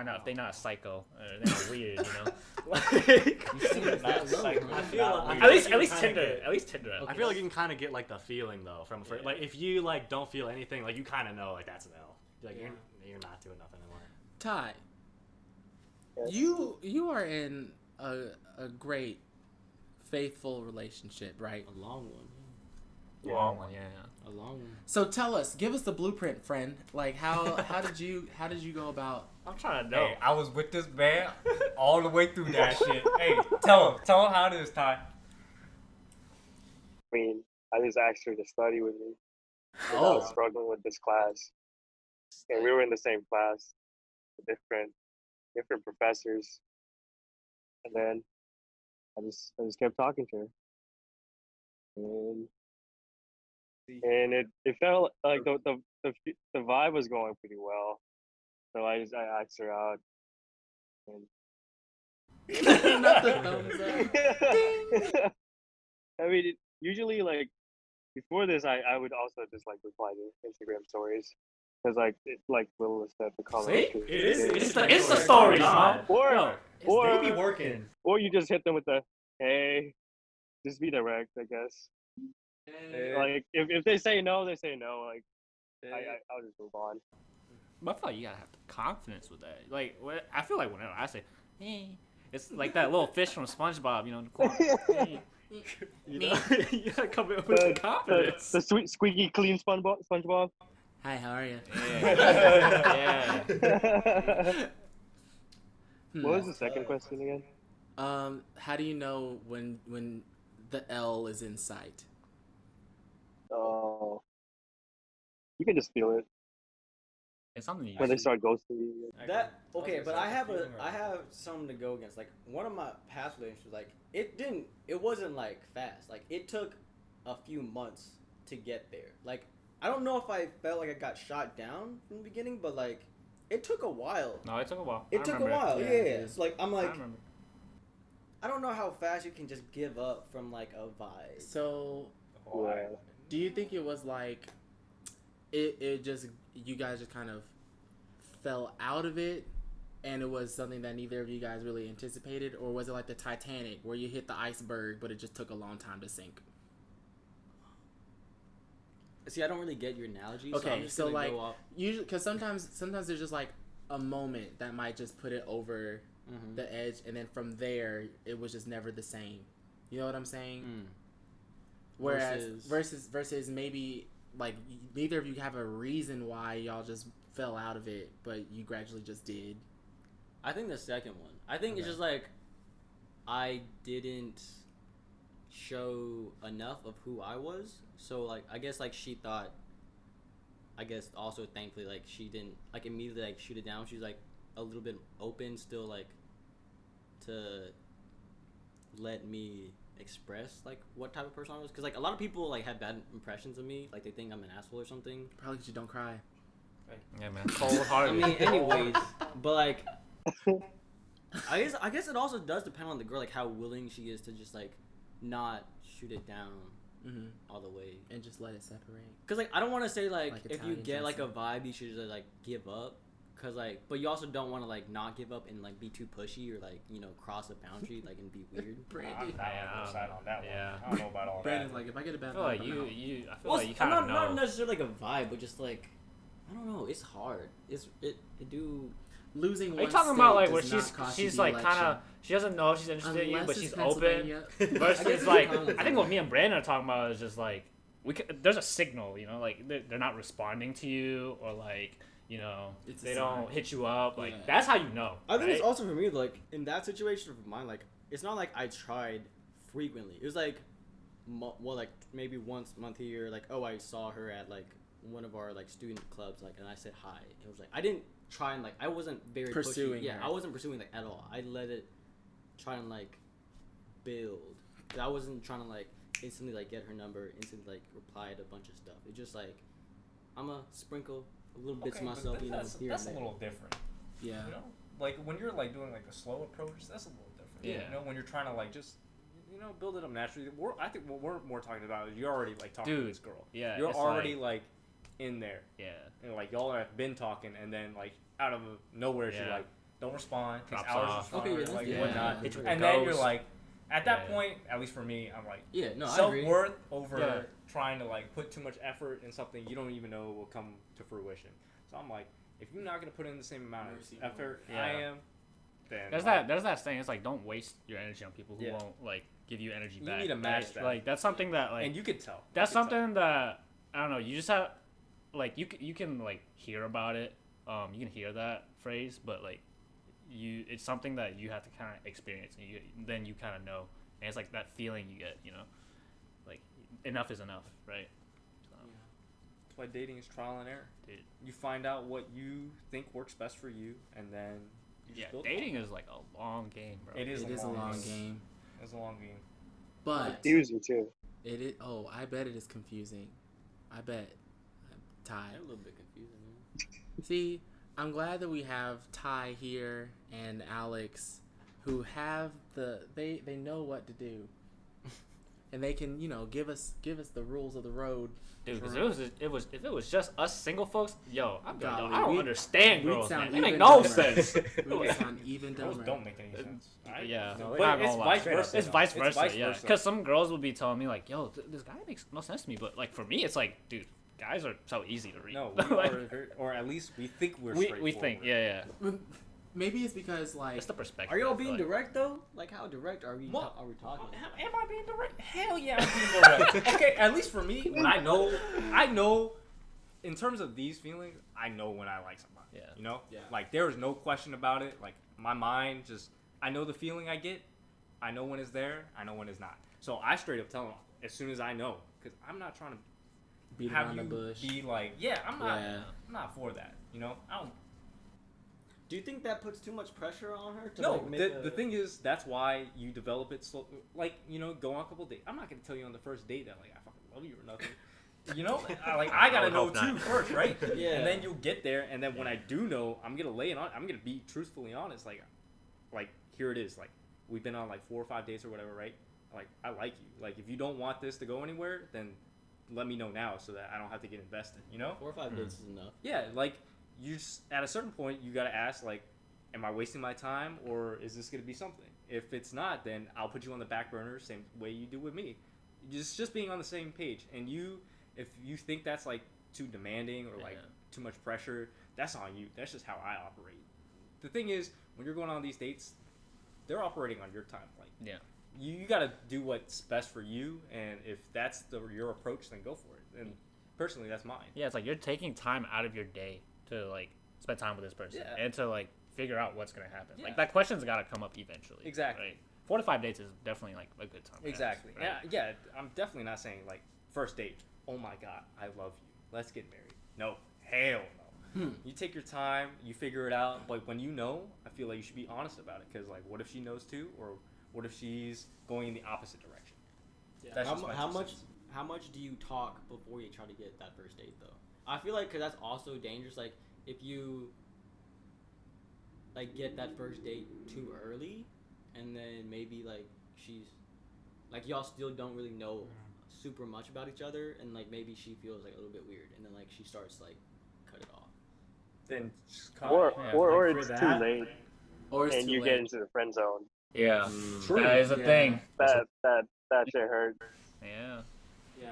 out if they're not a psycho or they're not weird, you know. Like, You see it Not that low, psycho. huh? I feel Not like- weird. at least kinda Tinder, get- at least Tinder. Okay. I feel like you can kind of get like the feeling though from a first. Yeah. Like if you like don't feel anything, like you kind of know like that's an L. Like you're not doing nothing anymore. Ty, Yes. you are in a great, faithful relationship, right? A long one. Long one, yeah. A long one. So tell us, give us the blueprint, friend. Like how did you go about? I'm trying to know. Hey, I was with this man all the way through that shit. Hey, tell him how it is, Ty. I mean, I just asked her to study with me. 'Cause I was struggling with this class, and we were in the same class, with different professors, and then I just kept talking to her, and it felt like the vibe was going pretty well, so I asked her out, and Not the thumbs up. I mean, usually like before this, I would also just like reply to Instagram stories because like Willis said, the comment. See? It's the stories, man. Or or Baby working. or you just hit them with the hey, just be direct, I guess. Like if they say no, they say no. Like I'll just move on. But I feel like you gotta have the confidence with that. Like, I feel like whenever I say, "Hey," it's like that little fish from SpongeBob, you know, in the corner. Hey. You know, you gotta come in with the confidence. The sweet squeaky clean SpongeBob. Hi, how are you? Yeah. What was the second question again? How do you know when the L is in sight? Oh, you can just feel it It's something you when they start ghosting you. That okay, but I have feeling I have something to go against. Like one of my past relationships, like it wasn't like fast. Like it took a few months to get there. Like I don't know if I felt like I got shot down from the beginning, but like it took a while. No, it took a while. It took a while, Yeah, yeah. it did. It's like I'm I like remember. I don't know how fast you can just give up from like a vibe. So, Yeah. do you think it was like it just you guys just kind of fell out of it and it was something that neither of you guys really anticipated, or was it like the Titanic where you hit the iceberg but it just took a long time to sink? See, I don't really get your analogy. So I'm Okay, just so gonna like go off. usually because sometimes there's just like a moment that might just put it over Mhm. the edge, and then from there it was just never the same. You know what I'm saying? Mm. Whereas Versus- versus maybe like neither of you have a reason why y'all just fell out of it, but you gradually just did. I think the second one. I think it's Okay. just like I didn't show enough of who I was. So like I guess like she thought I guess also thankfully like she didn't like immediately like shoot it down. She's like a little bit open still like to let me express like what type of person I was, because like a lot of people like have bad impressions of me, like they think I'm an asshole or something. Probably because you don't cry. Yeah, man. Cold I hearted. mean, anyways, but like, I guess it also does depend on the girl, like how willing she is to just like not shoot it down all the way. And just let it separate. Cause like I don't want to say like if you Italian get like a dressing. vibe, you should just like give up. Cause like, but you also don't want to like not give up and like be too pushy or like cross a boundary like and be weird. I'm not on the side on that one. Yeah. I don't know about all Brandon's that. like, if I get a bad I feel vibe, like I'm you, out. I feel Well, like you kind of know. not necessarily like a vibe, but just like I don't know. It's hard. It do. Losing Are you one talking state about like where does not cost you she's the like kind of election. she doesn't know if she's interested in you, Unless but it's she's open. Pennsylvania. Versus like I think what me and Brandon are talking about is just like there's a signal, like they're not responding to you or like It's a they sign. don't hit you up. Like Yeah. that's how you know. I think it's right? also for me like in that situation of mine, like it's not like I tried frequently. It was like, like maybe once a month here. Like I saw her at like one of our like student clubs, like, and I said hi. It was like I didn't try and like I wasn't very Pursuing pushy. Yeah, her. I wasn't pursuing like at all. I let it try and like build. 'Cause I wasn't trying to like instantly like get her number, instantly like reply to a bunch of stuff. It just like I'ma sprinkle a little bits Okay, of but myself, that's, here that's a and there. little different. Yeah. Like when you're like doing like a slow approach, that's a little different. Yeah. When you're trying to like just build it up naturally. I think what we're more talking about is you're already like talking to Dude, this girl. yeah, You're it's already like in there, Yeah. and like y'all have been talking, and then like out of nowhere she Yeah. like don't respond. Takes Drops hours off. to respond, Okay, yeah, like that's- whatnot. yeah. It's And then you're ghost. like, at that Yeah. point, at least for me, I'm like Yeah, no, I self agree. worth over Yeah. trying to like put too much effort in something you don't even know will come to fruition. So I'm like, if you're not gonna put in the same amount of effort I Yeah. am, then There's like, that saying. It's like don't waste your energy on people who Yeah. won't like give you energy You back. need to match that. Like that's something that like and you could tell. that's You could tell. something that I don't know. You just have like you can like hear about it. You can hear that phrase, but like it's something that you have to kind of experience, and then you kind of know. And it's like that feeling you get, like enough is enough, right? So, That's why dating is trial and error. dude, You find out what you think works best for you, and then you just yeah, build dating is like a long game, bro. It is It a is a long long game. game. It's a long game. But Confusing too. it is. Oh, I bet it is confusing. I bet. Ty. They're a little bit confusing. See, I'm glad that we have Ty here and Alex, who have they know what to do, and they can give us the rules of the road. Dude, because if it was just us single folks, yo, I'm like, yo, Golly, I don't we'd- understand we'd girls, sound man. They even make no dumber. sense. We would sound even Girls dumber. don't make any sense. Yeah, No, we're but not it's gonna lie. vice Straight up. versa. It's vice It's versa, vice yeah. versa. Because some girls would be telling me like, "Yo, this guy makes no sense to me," but like for me, it's like, dude, guys are so easy to read. No, we Like, are, or at least we think we're we think, yeah. Maybe it's because like It's the perspective. Are y'all I feel being like. direct though? Like how direct are we? What? Are we talking? Am I being direct? Hell yeah, I'm being direct. Okay, at least for me, when I know, in terms of these feelings, I know when I like somebody. Yeah. Yeah. Like there is no question about it. Like my mind just, I know the feeling I get. I know when it's there. I know when it's not. So I straight up tell them as soon as I know, because I'm not trying to beat have around you the bush. be like, yeah, I'm not. Yeah. I'm not for that. I don't. Do you think that puts too much pressure on her? To No, like, make the thing is, that's why you develop it slow. Like, go on a couple dates. I'm not gonna tell you on the first date that like I fucking love you or nothing. I gotta would know hope too not. first, right? Yeah. And then you'll get there, and then when I do know, I'm gonna lay it on. I'm gonna be truthfully honest. Like here it is. Like we've been on like 4 or 5 dates or whatever, right? Like I like you. Like if you don't want this to go anywhere, then let me know now so that I don't have to get invested. 4 or 5 dates is enough. Yeah, like you just at a certain point you gotta ask like, am I wasting my time or is this gonna be something? If it's not, then I'll put you on the back burner, same way you do with me. Just being on the same page. And if you think that's like too demanding or like too much pressure, that's on you. That's just how I operate. The thing is, when you're going on these dates, they're operating on your time. Like you gotta do what's best for you, and if that's your approach, then go for it. And personally, that's mine. Yeah, it's like you're taking time out of your day to like spend time with this person and to like figure out what's gonna happen. Yeah. Like that question's gotta come up eventually. Exactly. Right? 4 to 5 dates is definitely like a good time. to Exactly. ask, right? Yeah, I'm definitely not saying like first date. Oh my God, I love you. Let's get married. No, hell no. You take your time, you figure it out. But when you know, I feel like you should be honest about it. Because like, what if she knows too, or what if she's going in the opposite direction? Yeah. That's just my How two much? cents. How much do you talk before you try to get that first date though? I feel like, because that's also dangerous. Like, if you, like, get that first date too early, and then maybe, like, she's, like, y'all still don't really know super much about each other, and, like, maybe she feels, like, a little bit weird, and then, like, she starts, like, cut it off. Then just cut Or it. Yeah, or like, it's for too that- late, Or it's and too you late. get into the friend zone. Yeah, True. that is a Yeah. thing. That shit hurts. Yeah. Yeah.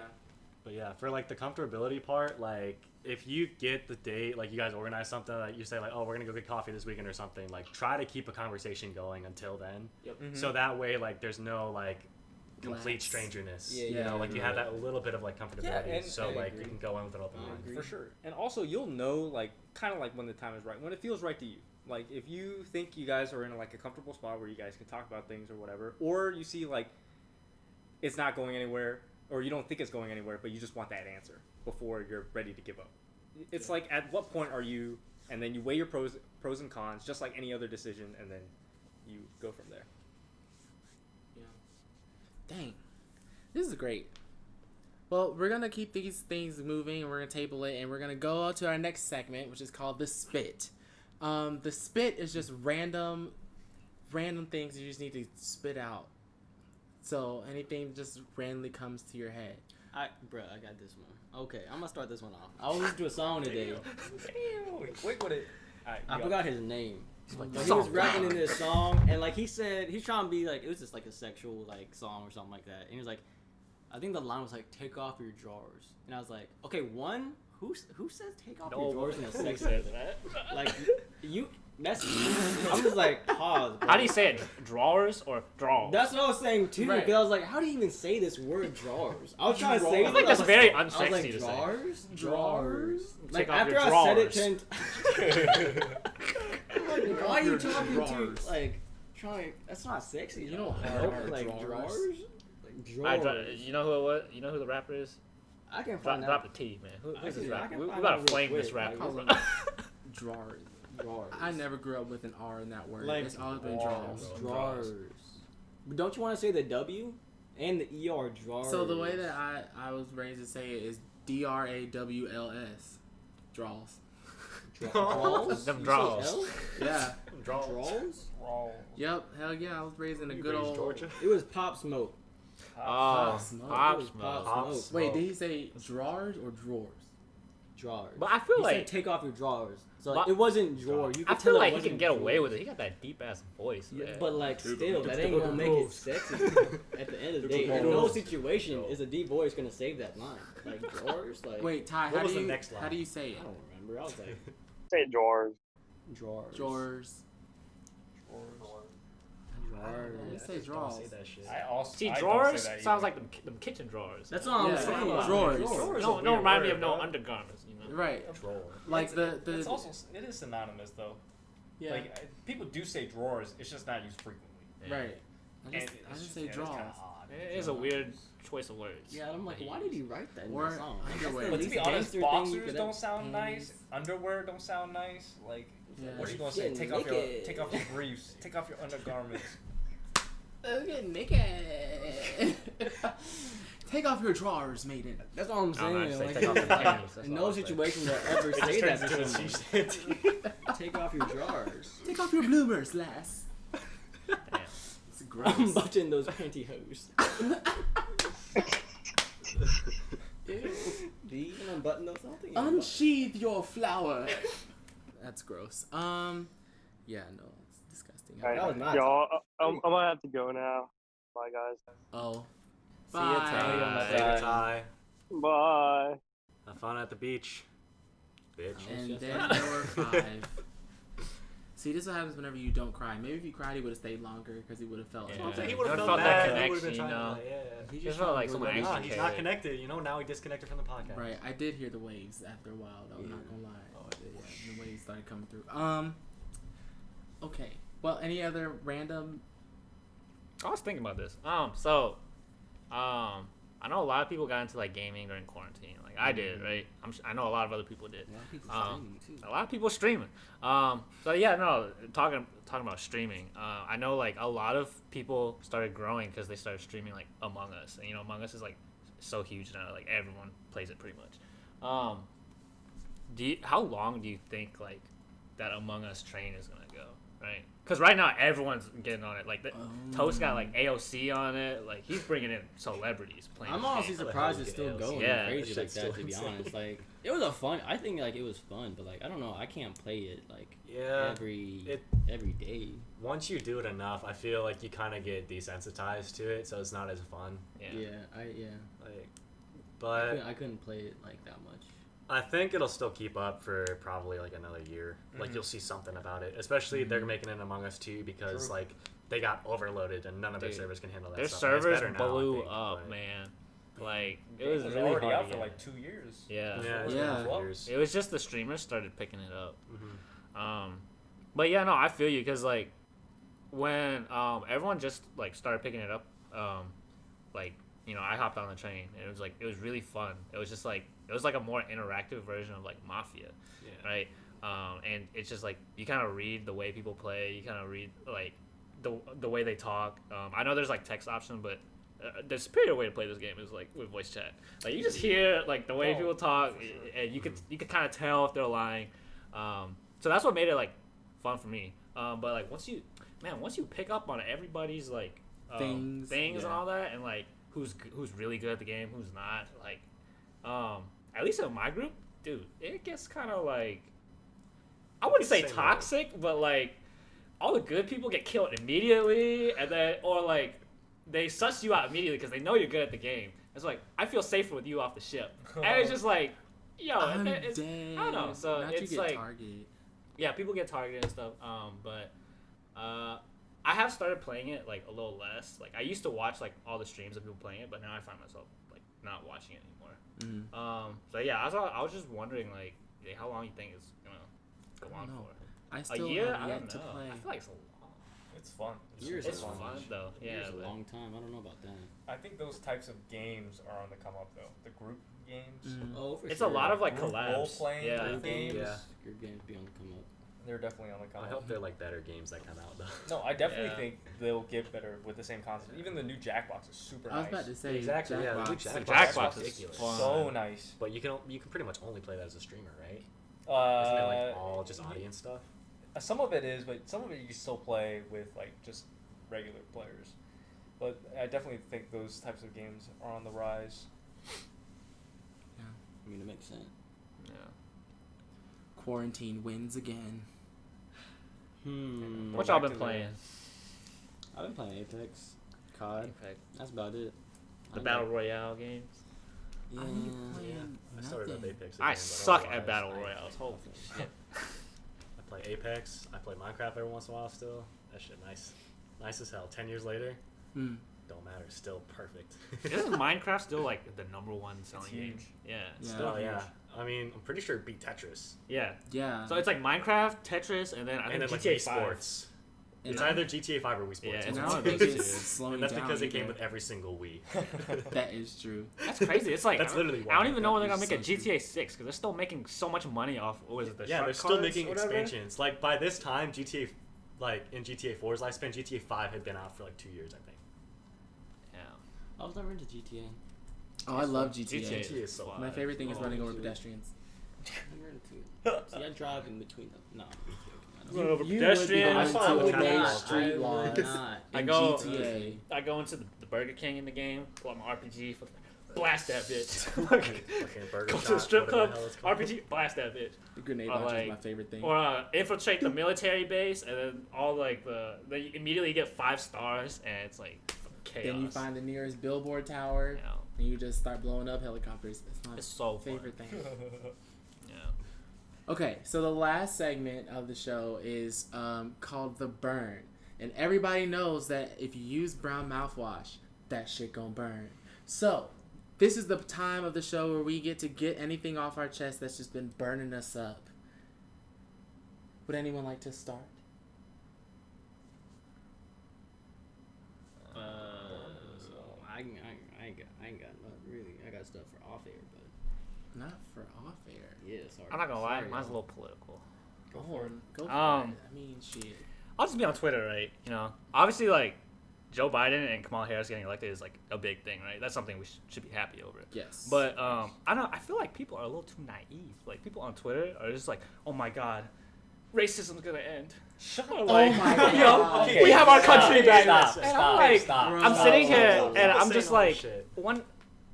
But yeah, for like the comfortability part, like if you get the date, like you guys organize something, like you say like, oh, we're gonna go get coffee this weekend or something, like try to keep a conversation going until then. Yep. Mhm. So that way, like there's no like complete Lax. strangeness. Yeah, you yeah, know, like you yeah. have that little bit of like comfortability. Yeah, and- so I like agree. you can go in with an open I mind. agree. For sure. And also, you'll know, like, kind of like when the time is right, when it feels right to you. Like, if you think you guys are in, like, a comfortable spot where you guys can talk about things or whatever, or you see, like, it's not going anywhere, or you don't think it's going anywhere, but you just want that answer before you're ready to give up. It's like, at what point are you, and then you weigh your pros and cons, just like any other decision, and then you go from there. Dang. This is great. Well, we're going to keep these things moving, and we're going to table it, and we're going to go to our next segment, which is called The Spit. The spit is just random things you just need to spit out. So anything just randomly comes to your head. I got this one. Okay, I'm gonna start this one off. I was listening to a song today. Wait, what it? I forgot his name. like, But he was rapping in this song, and like he said, he's trying to be like, it was just like a sexual like song or something like that. And he was like, I think the line was like, "Take off your drawers," and I was like, okay, one, who says take off your drawers in a sex says song? that. Like you, that's. I'm just like, pause. Bro. How do you say it? Drawers or draw? That's what I was saying too. Right. Because I was like, how do you even say this word drawers? I was trying to say. I it, think but that's was very like, I was unsexy like, to say. drawers. Take Like off after your I said it, drawers. like, why are you talking to drawers. like trying? That's not sexy. You don't know, hard like drawers. drawers. Like drawers. You know who it was? You know who the rapper is? I can Drop, find drop out. the T, man. I Who's this can- I rapper? can We find gotta out real flame this quick, rapper. like, Call Drawers. Drawers. I never grew up with an R in that word. Like, It's always been drawers. drawers. Drawers. But don't you want to say the W and the ER? Drawers. So the way that I was raised to say it is DRAWLS. Draws. Draws. Them You say draws. L? Yeah. Draws. Yep. Hell yeah. I was raised in a You good raised old Georgia. It was Pop Smoke. Oh, Pop Smoke. Pop It was Smoke. Pop Pop Smoke. Smoke. Wait, did he say drawers or drawers? Drawers. But I feel He like said take off your drawers. So But- it wasn't drawer. You I could feel tell like it he wasn't can get away drawers. with it. He got that deep ass voice. Yeah, man. but like Dude, still, that the ain't gonna make it balls. sexy. At the end of the The day, in no balls. situation is a deep voice gonna save that line. Like drawers, like Wait, Ty, What how was do the you next line? how do you say I it? don't remember. I was like Say drawers. drawers. Drawers. Drawers. I say Don't draws. say that shit. I also See, I don't drawers say that sounds either. like them kitchen drawers. That's all I'm Yeah, saying. drawers. Drawers. Don't Weird remind me word, of no bro. undergarments. You know. Right. Drawer. Like It's- the It's also it is synonymous though. yeah. Like people do say drawers. It's just not used frequently. Right. I And just it's say it's draws. kinda odd. It is a weird choice of words. Yeah, I'm like, that he why did he used. write that in Or the song? underwear. But to be least honest, gangster thing you boxers could don't have- sound nice. Panties. Underwear don't sound nice. Like, Yeah. what are you gonna say? Getting Take off your naked. take off your briefs. Take off your undergarments. Okay, naked. Take off your drawers, maiden. That's all I'm I don't know, I saying. just say Like, take off your panties. That's in all no I say. situation will I ever It say that just to turns into someone. she said. Take off your drawers. Take off your bloomers, lass. Damn. It's gross. Unbutton those pantyhose. Do you even unbutton those? I don't think you unbutton. Unsheathe your flower. That's gross. Yeah, no, it's disgusting. All That was right, nuts. y'all. I'm gonna have to go now. Bye, guys. Oh. See ya, Bye. Ty. Later, Ty. Bye. Have fun at the beach. Bitch. And just then like- there were 5. See, this is what happens whenever you don't cry. Maybe if you cried, he would have stayed longer because he would have felt. Yeah. I'm saying he He would have would've felt felt that bad. He would've connection, been trying you know? to, yeah. He Just felt like someone really actually Nah, he's cared. not connected. You know, now he disconnected from the podcast. Right, I did hear the waves after a while, though. I'm not gonna lie. Oh, I did, yeah, the waves started coming through. Okay. Well, any other random? I was thinking about this. I know a lot of people got into like gaming during quarantine. Like I did, right? I know a lot of other people did. A lot of people Um, streaming, too. A lot of people streaming. So yeah, no, talking about streaming. I know like a lot of people started growing because they started streaming like Among Us, and you know Among Us is like so huge now. Like everyone plays it pretty much. how long do you think like that Among Us train is gonna go? Right? Because right now everyone's getting on it. Like Toast got like AOC on it. Like he's bringing in celebrities playing. I'm this honestly game. surprised it's still going Yeah, crazy that like shit's that. still To be insane. honest, like it was I think like it was fun, but like I don't know, I can't play it like every day. Once you do it enough, I feel like you kind of get desensitized to it, so it's not as fun. Yeah. Like, but I couldn't play it like that much. I think it'll still keep up for probably like another year. Like you'll see something about it. Especially they're making it Among Us 2 because like they got overloaded and none of their Dude, servers can handle that Their stuff. And it's servers better now, I blew think, up, but- man. Like it It was was really already hard out to for get. like 2 years. Yeah. Yeah. Yeah. Years. It was just the streamers started picking it up. Mhm. But yeah, no, I feel you because like when everyone just like started picking it up, like you know, I hopped on the train and it was really fun. It was just like it was like a more interactive version of like Mafia, Yeah. right? And it's just like you kind of read the way people play, you kind of read like the way they talk. I know there's like text option, but the superior way to play this game is like with voice chat. Like you just hear like the way people talk, and you could kind of tell if they're lying. So that's what made it like fun for me. But like once you pick up on everybody's like Things, and yeah. all that, and like who's really good at the game, who's not, like at least in my group, dude, it gets kind of like I wouldn't say Same toxic, but like all the good people get killed immediately, and then or like they suss you out immediately because they know you're good at the game. It's like I feel safer with you off the ship, and it's just like, yo, I'm it's, dead. I don't know. So Not it's you get like, targeted. yeah, people get targeted and stuff. But I have started playing it like a little less. Like I used to watch like all the streams of people playing it, but now I find myself like not watching it anymore. Mhm. So yeah, I was just wondering like how long you think it's gonna go on know. for. I still year? have I yet don't to know. play. I feel like it's a long. It's fun. Years It's is a long fun time. though. Yeah, It's a but- long time. I don't know about that. I think those types of games are on the come up though. The group games, Mhm. Oh, for It's sure. a lot of like Group collabs. role-playing Yeah. group games. Yeah. Your games be on the come up. They're definitely on the come I up. hope they're like better games that come out though. No, I definitely Yeah. think they'll get better with the same concept. Even the new Jackbox is super I was nice. about to say Exactly, yeah, the new Jackbox. Jackbox is ridiculous. fun. So nice. But you can pretty much only play that as a streamer, right? Isn't it like all just y- audience stuff? Some of it is, but some of it you can still play with like just regular players. But I definitely think those types of games are on the rise. I mean, it makes sense. Yeah. Quarantine wins again. Hmm. What Go y'all back been to the- playing? I've been playing Apex, COD. That's about it. The I battle got- royale games. I ain't playing I started up nothing. Apex. Again, I but suck at otherwise, battle I- royales. Holy shit. I play Apex. I play Minecraft every once in a while still. That shit nice. Nice as hell. 10 years later, Hmm. don't matter. Still perfect. Isn't Minecraft still like the number one selling game? huge. Yeah. Yeah. Still, yeah. I mean, I'm pretty sure it beat Tetris. Yeah. Yeah. So it's like Minecraft, Tetris, and then I And think then like GTA Wii 5. Sports. And It's I- either GTA 5 or Wii Sports. Yeah, It's it's one now one of of they those just two. slowing And that's down because it came either. with every single Wii. That is true. That's crazy. It's like That's literally I why. don't even know when they're gonna That make a is so GTA 6 because they're still making so much money off. What was it? The Yeah, shark they're still cards making or whatever? expansions. Like by this time, GTA, like in GTA 4's lifespan, GTA 5 had been out for like 2 years, I think. Yeah. I was never into GTA. Oh, I love GTA. GTA is so fun. My favorite thing is Oh, running over too. pedestrians. Never into it. See, I drive in between them. No, I'm joking. I Run don't. over You pedestrians. would be follow going to traffic obey laws. street I laws would not. I in go- GTA. I go into the Burger King in the game, pull out my RPG, fucking blast that bitch. Fucking burger Go to shop, the strip whatever club, the hell it's called. RPG, blast that bitch. The grenade Or, launcher is like- my favorite thing. Or infiltrate the military base, and then all like they immediately get 5 stars, and it's like chaos. Then you find the nearest billboard tower, Yeah. and you just start blowing up helicopters. It's my It's so fun. favorite thing. Yeah. Okay, so the last segment of the show is called The Burn. And everybody knows that if you use brown mouthwash, that shit gonna burn. So, this is the time of the show where we get to get anything off our chest that's just been burning us up. Would anyone like to start? I ain't got nothing really. I got stuff for off air, but Not for off air. yeah, sorry. I'm not gonna lie, Sorry, mine's a y'all. little political. Go for it. Um, I mean, shit. I'll just be on Twitter, right? You know, obviously, like, Joe Biden and Kamala Harris getting elected is like a big thing, right? That's something we should be happy over. Yes. But I feel like people are a little too naive. Like people on Twitter are just like, oh my god, racism's gonna end. Shut Or up. like, Oh my God. yo, Okay, we have our country back. Stop, And stop, I'm like, stop. I'm sitting here Stop. and I'm Saying just all this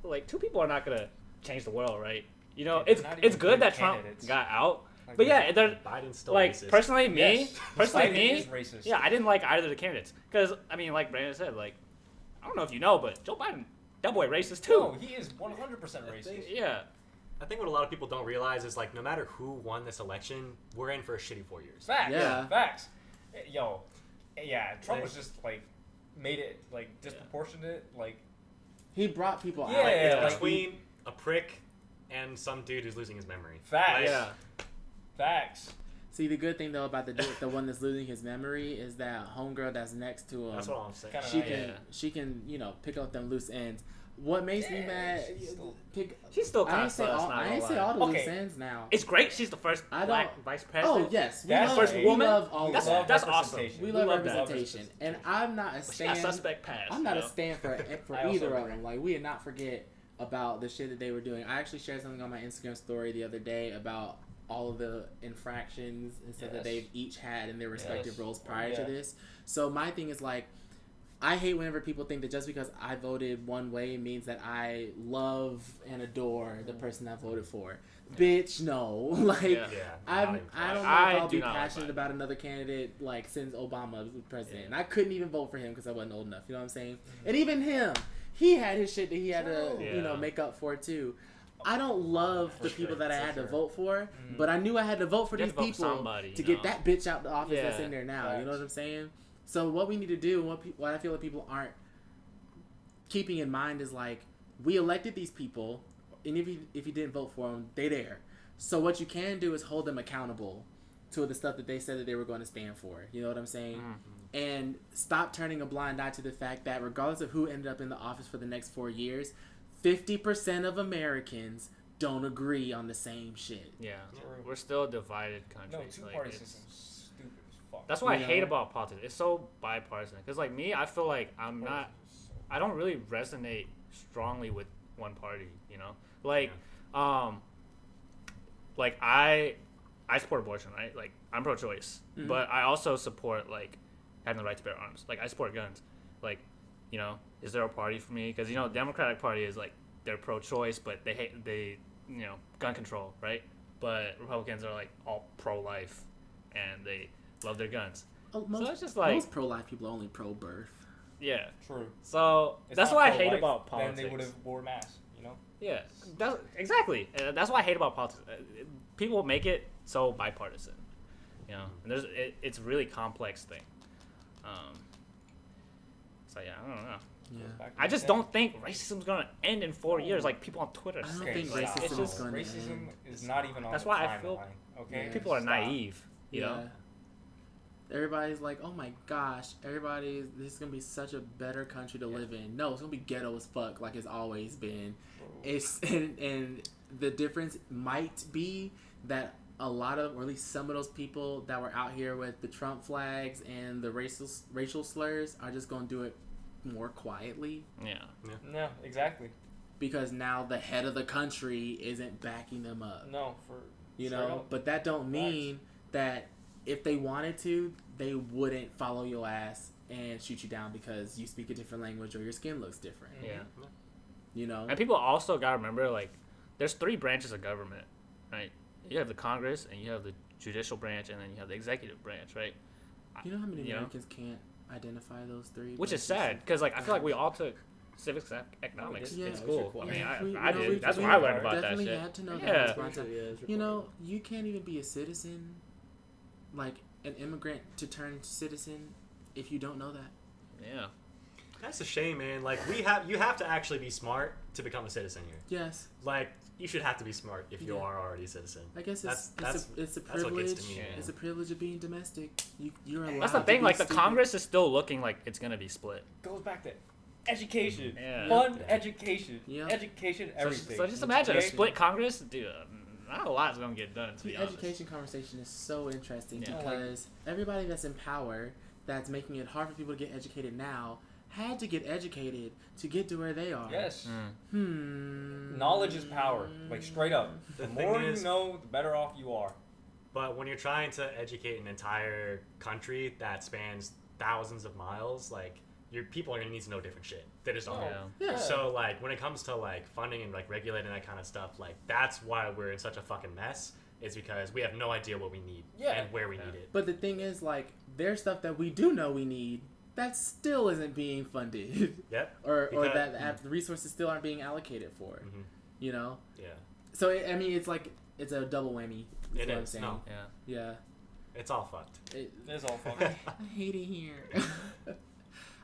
like, shit. two people are not gonna change the world, right? You know, Okay, it's they're not it's even good good that Trump candidates. got out. Like, But yeah, they're Biden's still like racist. personally me, Yes. personally Biden me. is racist. Yeah, I didn't like either of the candidates because I mean, like Brandon said, like I don't know if you know, but Joe Biden, that boy racist too. No, he is 100% racist. Yeah, I think what a lot of people don't realize is like no matter who won this election, we're in for a shitty 4 years. Facts. Yeah. Facts. Yo, yeah, Trump Like- was just like made it like disproportionate. Like, he brought people Yeah, out. Like, it's like- between a prick and some dude who's losing his memory. facts. Like, yeah. Facts. See, the good thing though about the one that's losing his memory is that homegirl that's next to him. That's what I'm saying. Kinda she nice. can Yeah. she can pick up them loose ends. What makes me Yeah, mad? she's still- She's still I kind ain't of say sus. all. not I gonna ain't say lie. all the Okay. loose ends now. It's great. She's the first I black don't- vice president. Oh yes, we That's love, first we woman. love all That's- of that. that's awesome. representation. We love love that. representation, and I'm not a But she got stand. suspect pass. I'm not you a know? stand for I also either of agree. them. Like we did not forget about the shit that they were doing. I actually shared something on my Instagram story the other day about all of the infractions and stuff that Yes. they've each had in their respective Yes. roles prior Yeah. to this. So my thing is like, I hate whenever people think that just because I voted one way means that I love and adore the person I voted for. Bitch, no. Like, Yeah. Yeah. I not don't even know close. if I I'll do be not like passionate Biden. about another candidate like since Obama was president. And I couldn't even vote for him because I wasn't old enough. You know what I'm saying? And even him, he had his shit that he had to Yeah. make up for too. I don't love the For people sure, that I for had to sure. vote for, but I knew I had to vote for You these have to vote for people somebody, to you get know? that bitch out the office that's Yeah. in there now. You know Facts. what I'm saying? So what we need to do, what I feel like people aren't keeping in mind is like we elected these people, and if you didn't vote for them, they there. So what you can do is hold them accountable to the stuff that they said that they were going to stand for. You know what I'm saying? And stop turning a blind eye to the fact that regardless of who ended up in the office for the next 4 years, 50% of Americans don't agree on the same shit. Yeah, True. we're still a divided country. No, Like, two-party it's- system's stupid as fuck. That's what I You hate know? about politics. It's so bipartisan. Cause like me, I feel like I don't really resonate strongly with one party. You know, like, like I support abortion, right? Like I'm pro-choice, but I also support like having the right to bear arms. Like I support guns. Like, you know, is there a party for me? Because you know, Democratic Party is like they're pro-choice, but they gun control, right? But Republicans are like all pro-life, and they love their guns. Oh, So it's just like most pro-life people are only pro-birth. yeah. True. So It's that's not what I hate pro-life, about politics. Then they would have wore masks, you know? Yeah, exactly. That's what I hate about politics. People make it so bipartisan, you know. And it's a really complex thing. So yeah, I don't know. Yeah. Back to I the just thing. don't think racism's gonna end in 4 years, like people on Twitter I don't say. think Like, racism it's is just gonna racism end. is not even on That's the why I timeline, feel okay? Yeah. people are Stop. naive, you know. Everybody's like, oh my gosh, this is gonna be such a better country to live in. No, it's gonna be ghetto as fuck, like it's always been. It's and the difference might be that a lot of, or at least some of those people that were out here with the Trump flags and the racial slurs are just gonna do it more quietly Yeah. No, exactly. because now the head of the country isn't backing them up. No, for You straight know, up. but that don't mean that if they wanted to, they wouldn't follow your ass and shoot you down because you speak a different language or your skin looks different. Yeah. You know? And people also gotta remember, like, there's 3 branches of government, right? You have the Congress, and you have the judicial branch, and then you have the executive branch, right? You know how many You know? Americans can't identify those 3? Which is sad, because like I feel like we all took civics economics Yeah, in it's school. I required. mean, Yeah, I we did. That's where I learned about that definitely shit. had to know Yeah. that. Once upon a time. Yeah, it's You know, required. you can't even be a citizen, like an immigrant to turn citizen, if you don't know that. Yeah. That's a shame, man. Like you have to actually be smart to become a citizen here. Yes, Like you should have to be smart if you Yeah. are already a citizen. I guess That's it's a that's what privilege. gets to me, man. It's a privilege of being domestic. You're allowed. That's the to thing. be Like the stupid. Congress is still looking like it's gonna be split. goes back to education. Yeah. Fun Yeah. education. Yeah. Education, So, everything. so just imagine a Okay? split Congress, dude. Not a lot's gonna get done. To The be honest. education conversation is so interesting Yeah. because everybody that's in power, that's making it hard for people to get educated now, had to get educated to get to where they are. Yes. Knowledge is power. Like, straight up. The thing more is- you know, the better off you are. But when you're trying to educate an entire country that spans thousands of miles, like your people are gonna need to know different shit. They just don't know. Yeah. So like when it comes to like funding and like regulating that kind of stuff, like that's why we're in such a fucking mess. Is because we have no idea what we need and where we need it. But the thing is, like, there's stuff that we do know we need that still isn't being funded. Yep. or Because- that the resources still aren't being allocated for. Mhm. You know? Yeah. So, I mean, it's like, it's a double whammy. Is It what I'm is. saying. No. Yeah. Yeah. It's all fucked. It's all fucking. I hate it here.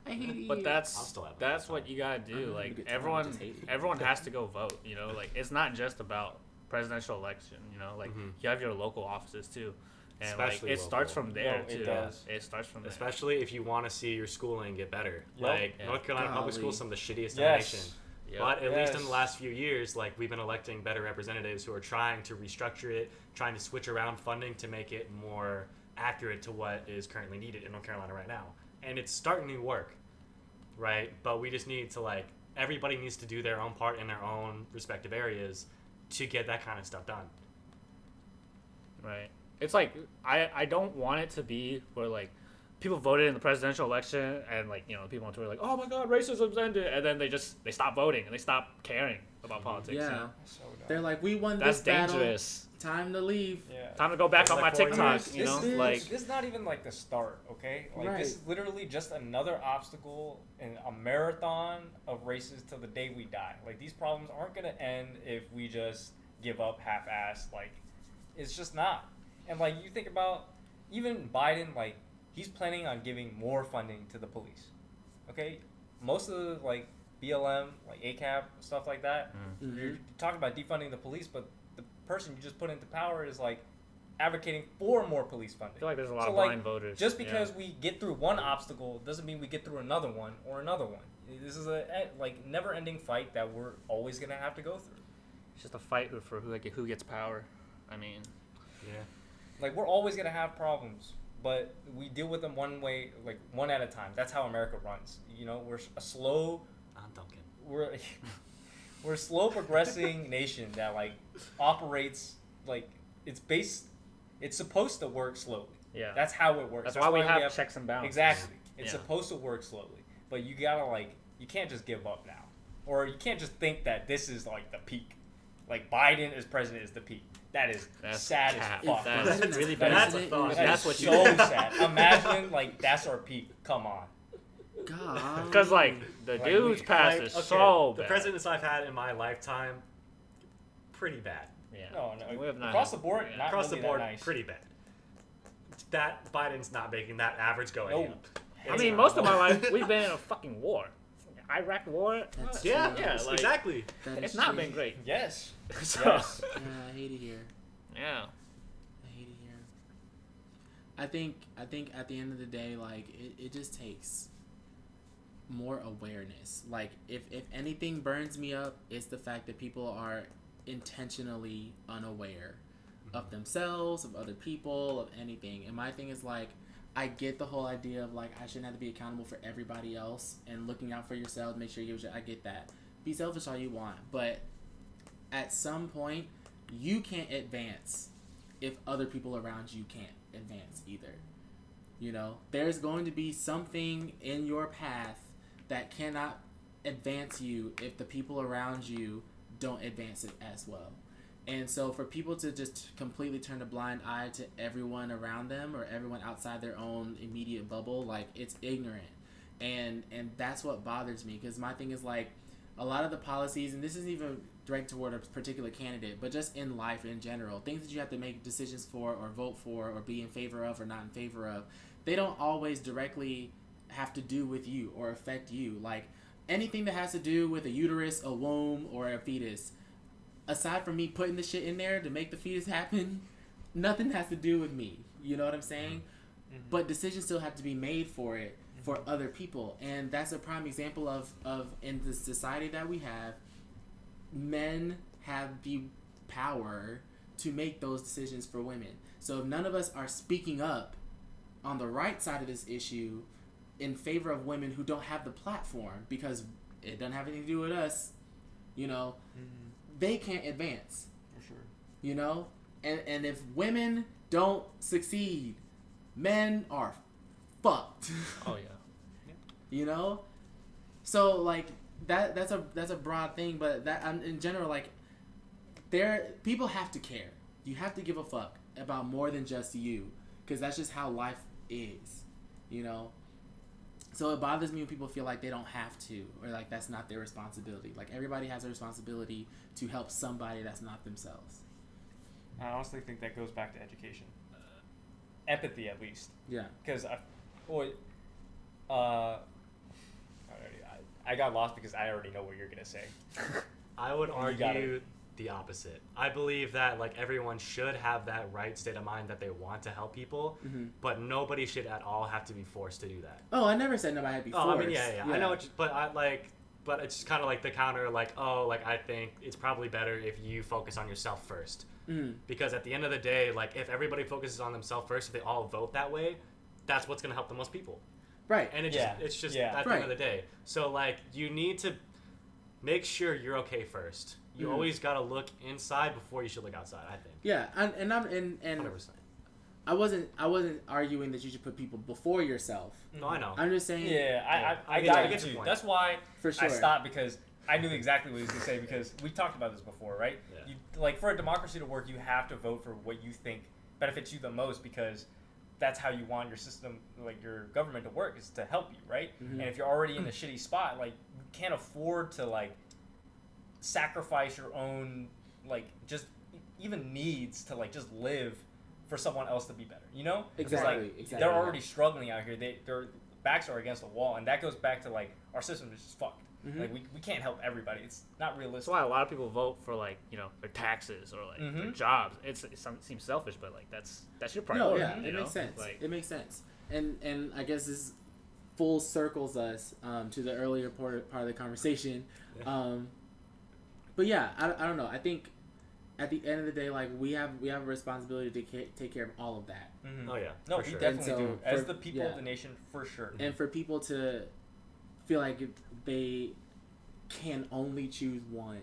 I hate it But here. I'll still have that's my what you gotta do. I'm Like gonna get everyone, just hate it. everyone has to go vote. You know, like it's not just about presidential election. You know, like Mhm. you have your local offices too, and Especially like it starts local. from there No, it too. does. It starts from there. Especially if you want to see your schooling get better. Yep. Like Yeah. North Carolina public Golly. schools, some of the shittiest in the Yes. nation. Yeah. But at least in the Yes. last few years, like we've been electing better representatives who are trying to restructure it, trying to switch around funding to make it more accurate to what is currently needed in North Carolina right now. And it's starting to work, right? But we just need to like everybody needs to do their own part in their own respective areas to get that kind of stuff done. Right. It's like I don't want it to be where like people voted in the presidential election and like you know people on Twitter like oh my god racism's ended and then they stop voting and they stop caring about politics. Yeah. You know? So dumb. They're like, we won That's this battle. dangerous. Time to leave. Yeah. Time to go back It's on like my 4 TikTok. years. You know, This is- like This is not even like the start, okay? Like Right. this is literally just another obstacle in a marathon of races till the day we die. Like these problems aren't gonna end if we just give up half-assed. Like it's just not. And like you think about even Biden, like he's planning on giving more funding to the police. Okay, most of the like BLM, like ACAB stuff like that. Mhm. You're talking about defunding the police, but the person you just put into power is like advocating for more police funding. I feel like there's a lot So, of like, blind voters. Just Yeah. because we get through one obstacle doesn't mean we get through another one or another one. This is a like never-ending fight that we're always gonna have to go through. It's just a fight for who gets power. I mean, Yeah. Like we're always gonna have problems, but we deal with them one way, like one at a time. That's how America runs. You know, we're a slow, I'm Duncan. we're we're a slow progressing nation that like operates like it's supposed to work slowly. yeah. That's how it works. That's why we have checks and balances. Exactly. It's Yeah. supposed to work slowly, but you gotta like you can't just give up now, or you can't just think that this is like the peak. Like Biden as president is the peak. That is That's sad cap. as fuck. That's President really as bad. That's a president thought. is That That's is what you so sad. Imagine like that's our peak. Come on. God. Because like the Like, dude's we- past Like, is okay, so the bad. presidents I've had in my lifetime, pretty bad. Yeah. No, We have not across had- the board, yeah. not Across really the board, that nice. pretty bad. That Biden's not making that average go any No. up. I It's mean, not. most of my life we've been in a fucking war. Iraq war. That's Yeah, true. Yeah, like- exactly. That It's is not true. been great. Yes. So, Yes. Yeah, I hate it here. yeah. I hate it here. I think at the end of the day, like it just takes more awareness. Like if anything burns me up, it's the fact that people are intentionally unaware of themselves, of other people, of anything. And my thing is like I get the whole idea of like I shouldn't have to be accountable for everybody else and looking out for yourself, make sure you I get that. Be selfish all you want, but at some point you can't advance if other people around you can't advance either. You know, there's going to be something in your path that cannot advance you if the people around you don't advance it as well. And so for people to just completely turn a blind eye to everyone around them or everyone outside their own immediate bubble, like it's ignorant. And that's what bothers me, because my thing is like a lot of the policies, and this isn't even directed toward a particular candidate, but just in life in general, things that you have to make decisions for or vote for or be in favor of or not in favor of, they don't always directly have to do with you or affect you. Like anything that has to do with a uterus, a womb, or a fetus, aside from me putting the shit in there to make the fetus happen, nothing has to do with me. You know what I'm saying? Mm-hmm. But decisions still have to be made for it for other people. And that's a prime example of in the society that we have, men have the power to make those decisions for women. So if none of us are speaking up on the right side of this issue, in favor of women who don't have the platform because it doesn't have anything to do with us. You know, they can't advance. For sure. You know, and if women don't succeed, men are fucked. Oh yeah. You know, so like that's a broad thing, but that in general, like, people have to care. You have to give a fuck about more than just you, because that's just how life is. You know. So it bothers me when people feel like they don't have to, or like that's not their responsibility. Like, everybody has a responsibility to help somebody that's not themselves. I honestly think that goes back to education. Empathy, at least. Yeah. Because I got lost because I already know what you're gonna say. I would You got argue it. the opposite. I believe that like everyone should have that right state of mind that they want to help people, but nobody should at all have to be forced to do that. Oh, I never said nobody had to be forced. Oh, I mean, yeah. I know, but it's kind of like the counter, like, oh, like I think it's probably better if you focus on yourself first, because at the end of the day, like if everybody focuses on themselves first, if they all vote that way, that's what's gonna help the most people. Right. And it's just at the Right. end of the day. So like you need to make sure you're okay first. You always gotta look inside before you should look outside, I think. Yeah, and 100%. I wasn't arguing that you should put people before yourself. No, I know. I'm just saying. Yeah, I get got your you too. point. That's why For sure. I stopped, because I knew exactly what he was going to say, because we talked about this before, right? Yeah. You, like, for a democracy to work, you have to vote for what you think benefits you the most, because that's how you want your system, like your government to work, is to help you, right? And if you're already in a shitty spot, like, you can't afford to, like, sacrifice your own, like, just even needs to, like, just live for someone else to be better, you know? Exactly, Because, like, exactly. they're already struggling out here. Their backs are against the wall, and that goes back to, like, our system is just fucked. Like, we can't help everybody. It's not That's realistic. why a lot of people vote for, like, you know, their taxes or like their jobs. It seems selfish, but like that's your No, priority. yeah, you it know? makes sense. Like, It makes sense. And I guess this full circles us to the earlier part of the conversation. But yeah, I don't know. I think at the end of the day, like, we have a responsibility to take care of all of that. Oh yeah. No, for we sure. definitely And so do. As for- the people yeah. of the nation, for sure. And for people to feel like they can only choose one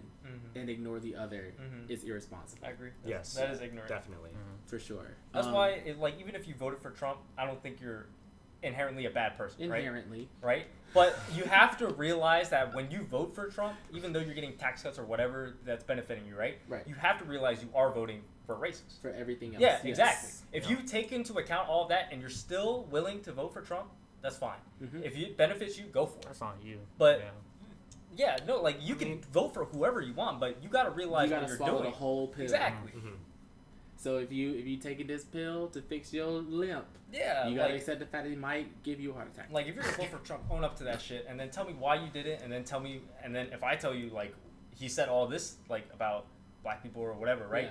and ignore the other is irresponsible. I agree. Yes. That is ignorant. Definitely. For sure. That's why, like, even if you voted for Trump, I don't think you're inherently a bad person, inherently. right? But you have to realize that when you vote for Trump, even though you're getting tax cuts or whatever that's benefiting you, right? Right. You have to realize you are voting for racist. For everything else. Yeah, yes. exactly. If you take into account all of that and you're still willing to vote for Trump, that's fine. If it benefits you, go for it. that's on you. But yeah. yeah, no, like, you can vote for whoever you want, but you got to realize You what gotta you're swallow doing. the whole pill. Exactly. So if you taking this pill to fix your limp, Yeah. you gotta like, accept the fact that it might give you a heart attack. Like, if you're gonna vote for Trump, own up to that shit, and then tell me why you did it, and then if I tell you, like, he said all this, like, about black people or whatever, right?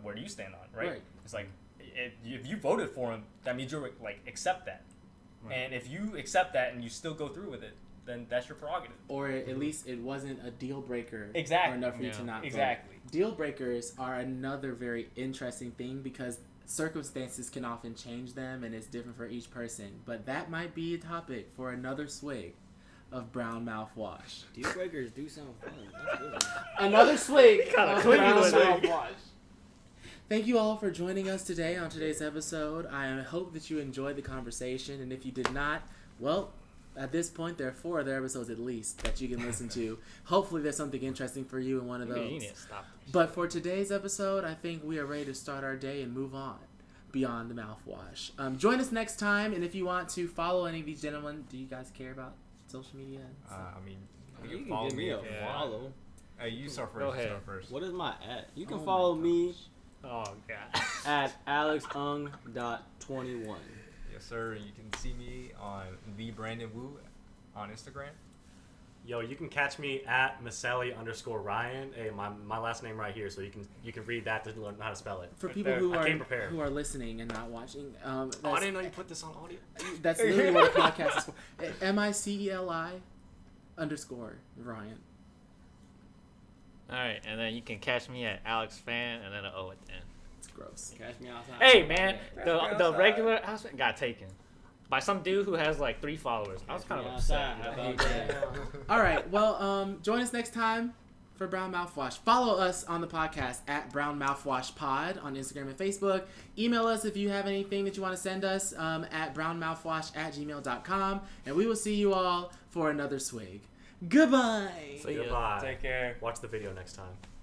Where do you stand on, right? It's like, if you voted for him, that means you're, like, accept that. Right. And if you accept that and you still go through with it, then that's your prerogative. Or at least it wasn't a deal breaker. Exactly. Or enough for you Yeah. to not vote. Exactly. Deal breakers are another very interesting thing because circumstances can often change them and it's different for each person. But that might be a topic for another swig of brown mouthwash. Deal breakers do sound fun. That's good. Another swig Kinda of clingy brown with it. mouthwash. Thank you all for joining us today on today's episode. I hope that you enjoyed the conversation, and if you did not, well, at this point, there are 4 other episodes at least that you can listen to. Hopefully there's something interesting for you in one of You those. need to stop. But for today's episode, I think we are ready to start our day and move on beyond the mouthwash. Join us next time, and if you want to follow any of these gentlemen, do you guys care about social media? I mean, You can give me a follow. Hey, you start first. Go You ahead. start first. What is my at? You can Oh my follow me Oh god. at alexung.21. Yes, sir. You can see me on the Brandon Wu on Instagram. Yo, you can catch me at Maselli_Ryan. Hey, my last name right here, so you can read that to learn how to spell it. For Right people there. who I are came prepared. who are listening and not watching, Oh, I didn't know you put this on audio. that's literally what a podcast is for. MICELI _Ryan. All right, and then you can catch me at Alex Phan and then an O at the end. It's gross. Catch me outside. Hey man, That's the outside. regular house got taken. by some dude who has like 3 followers. I was kind of upset. About that. All right. Well, join us next time for Brown Mouthwash. Follow us on the podcast at Brown Mouthwash Pod on Instagram and Facebook. Email us if you have anything that you want to send us at brownmouthwash@gmail.com. And we will see you all for another swig. Goodbye. See ya. Goodbye. Take care. Watch the video next time.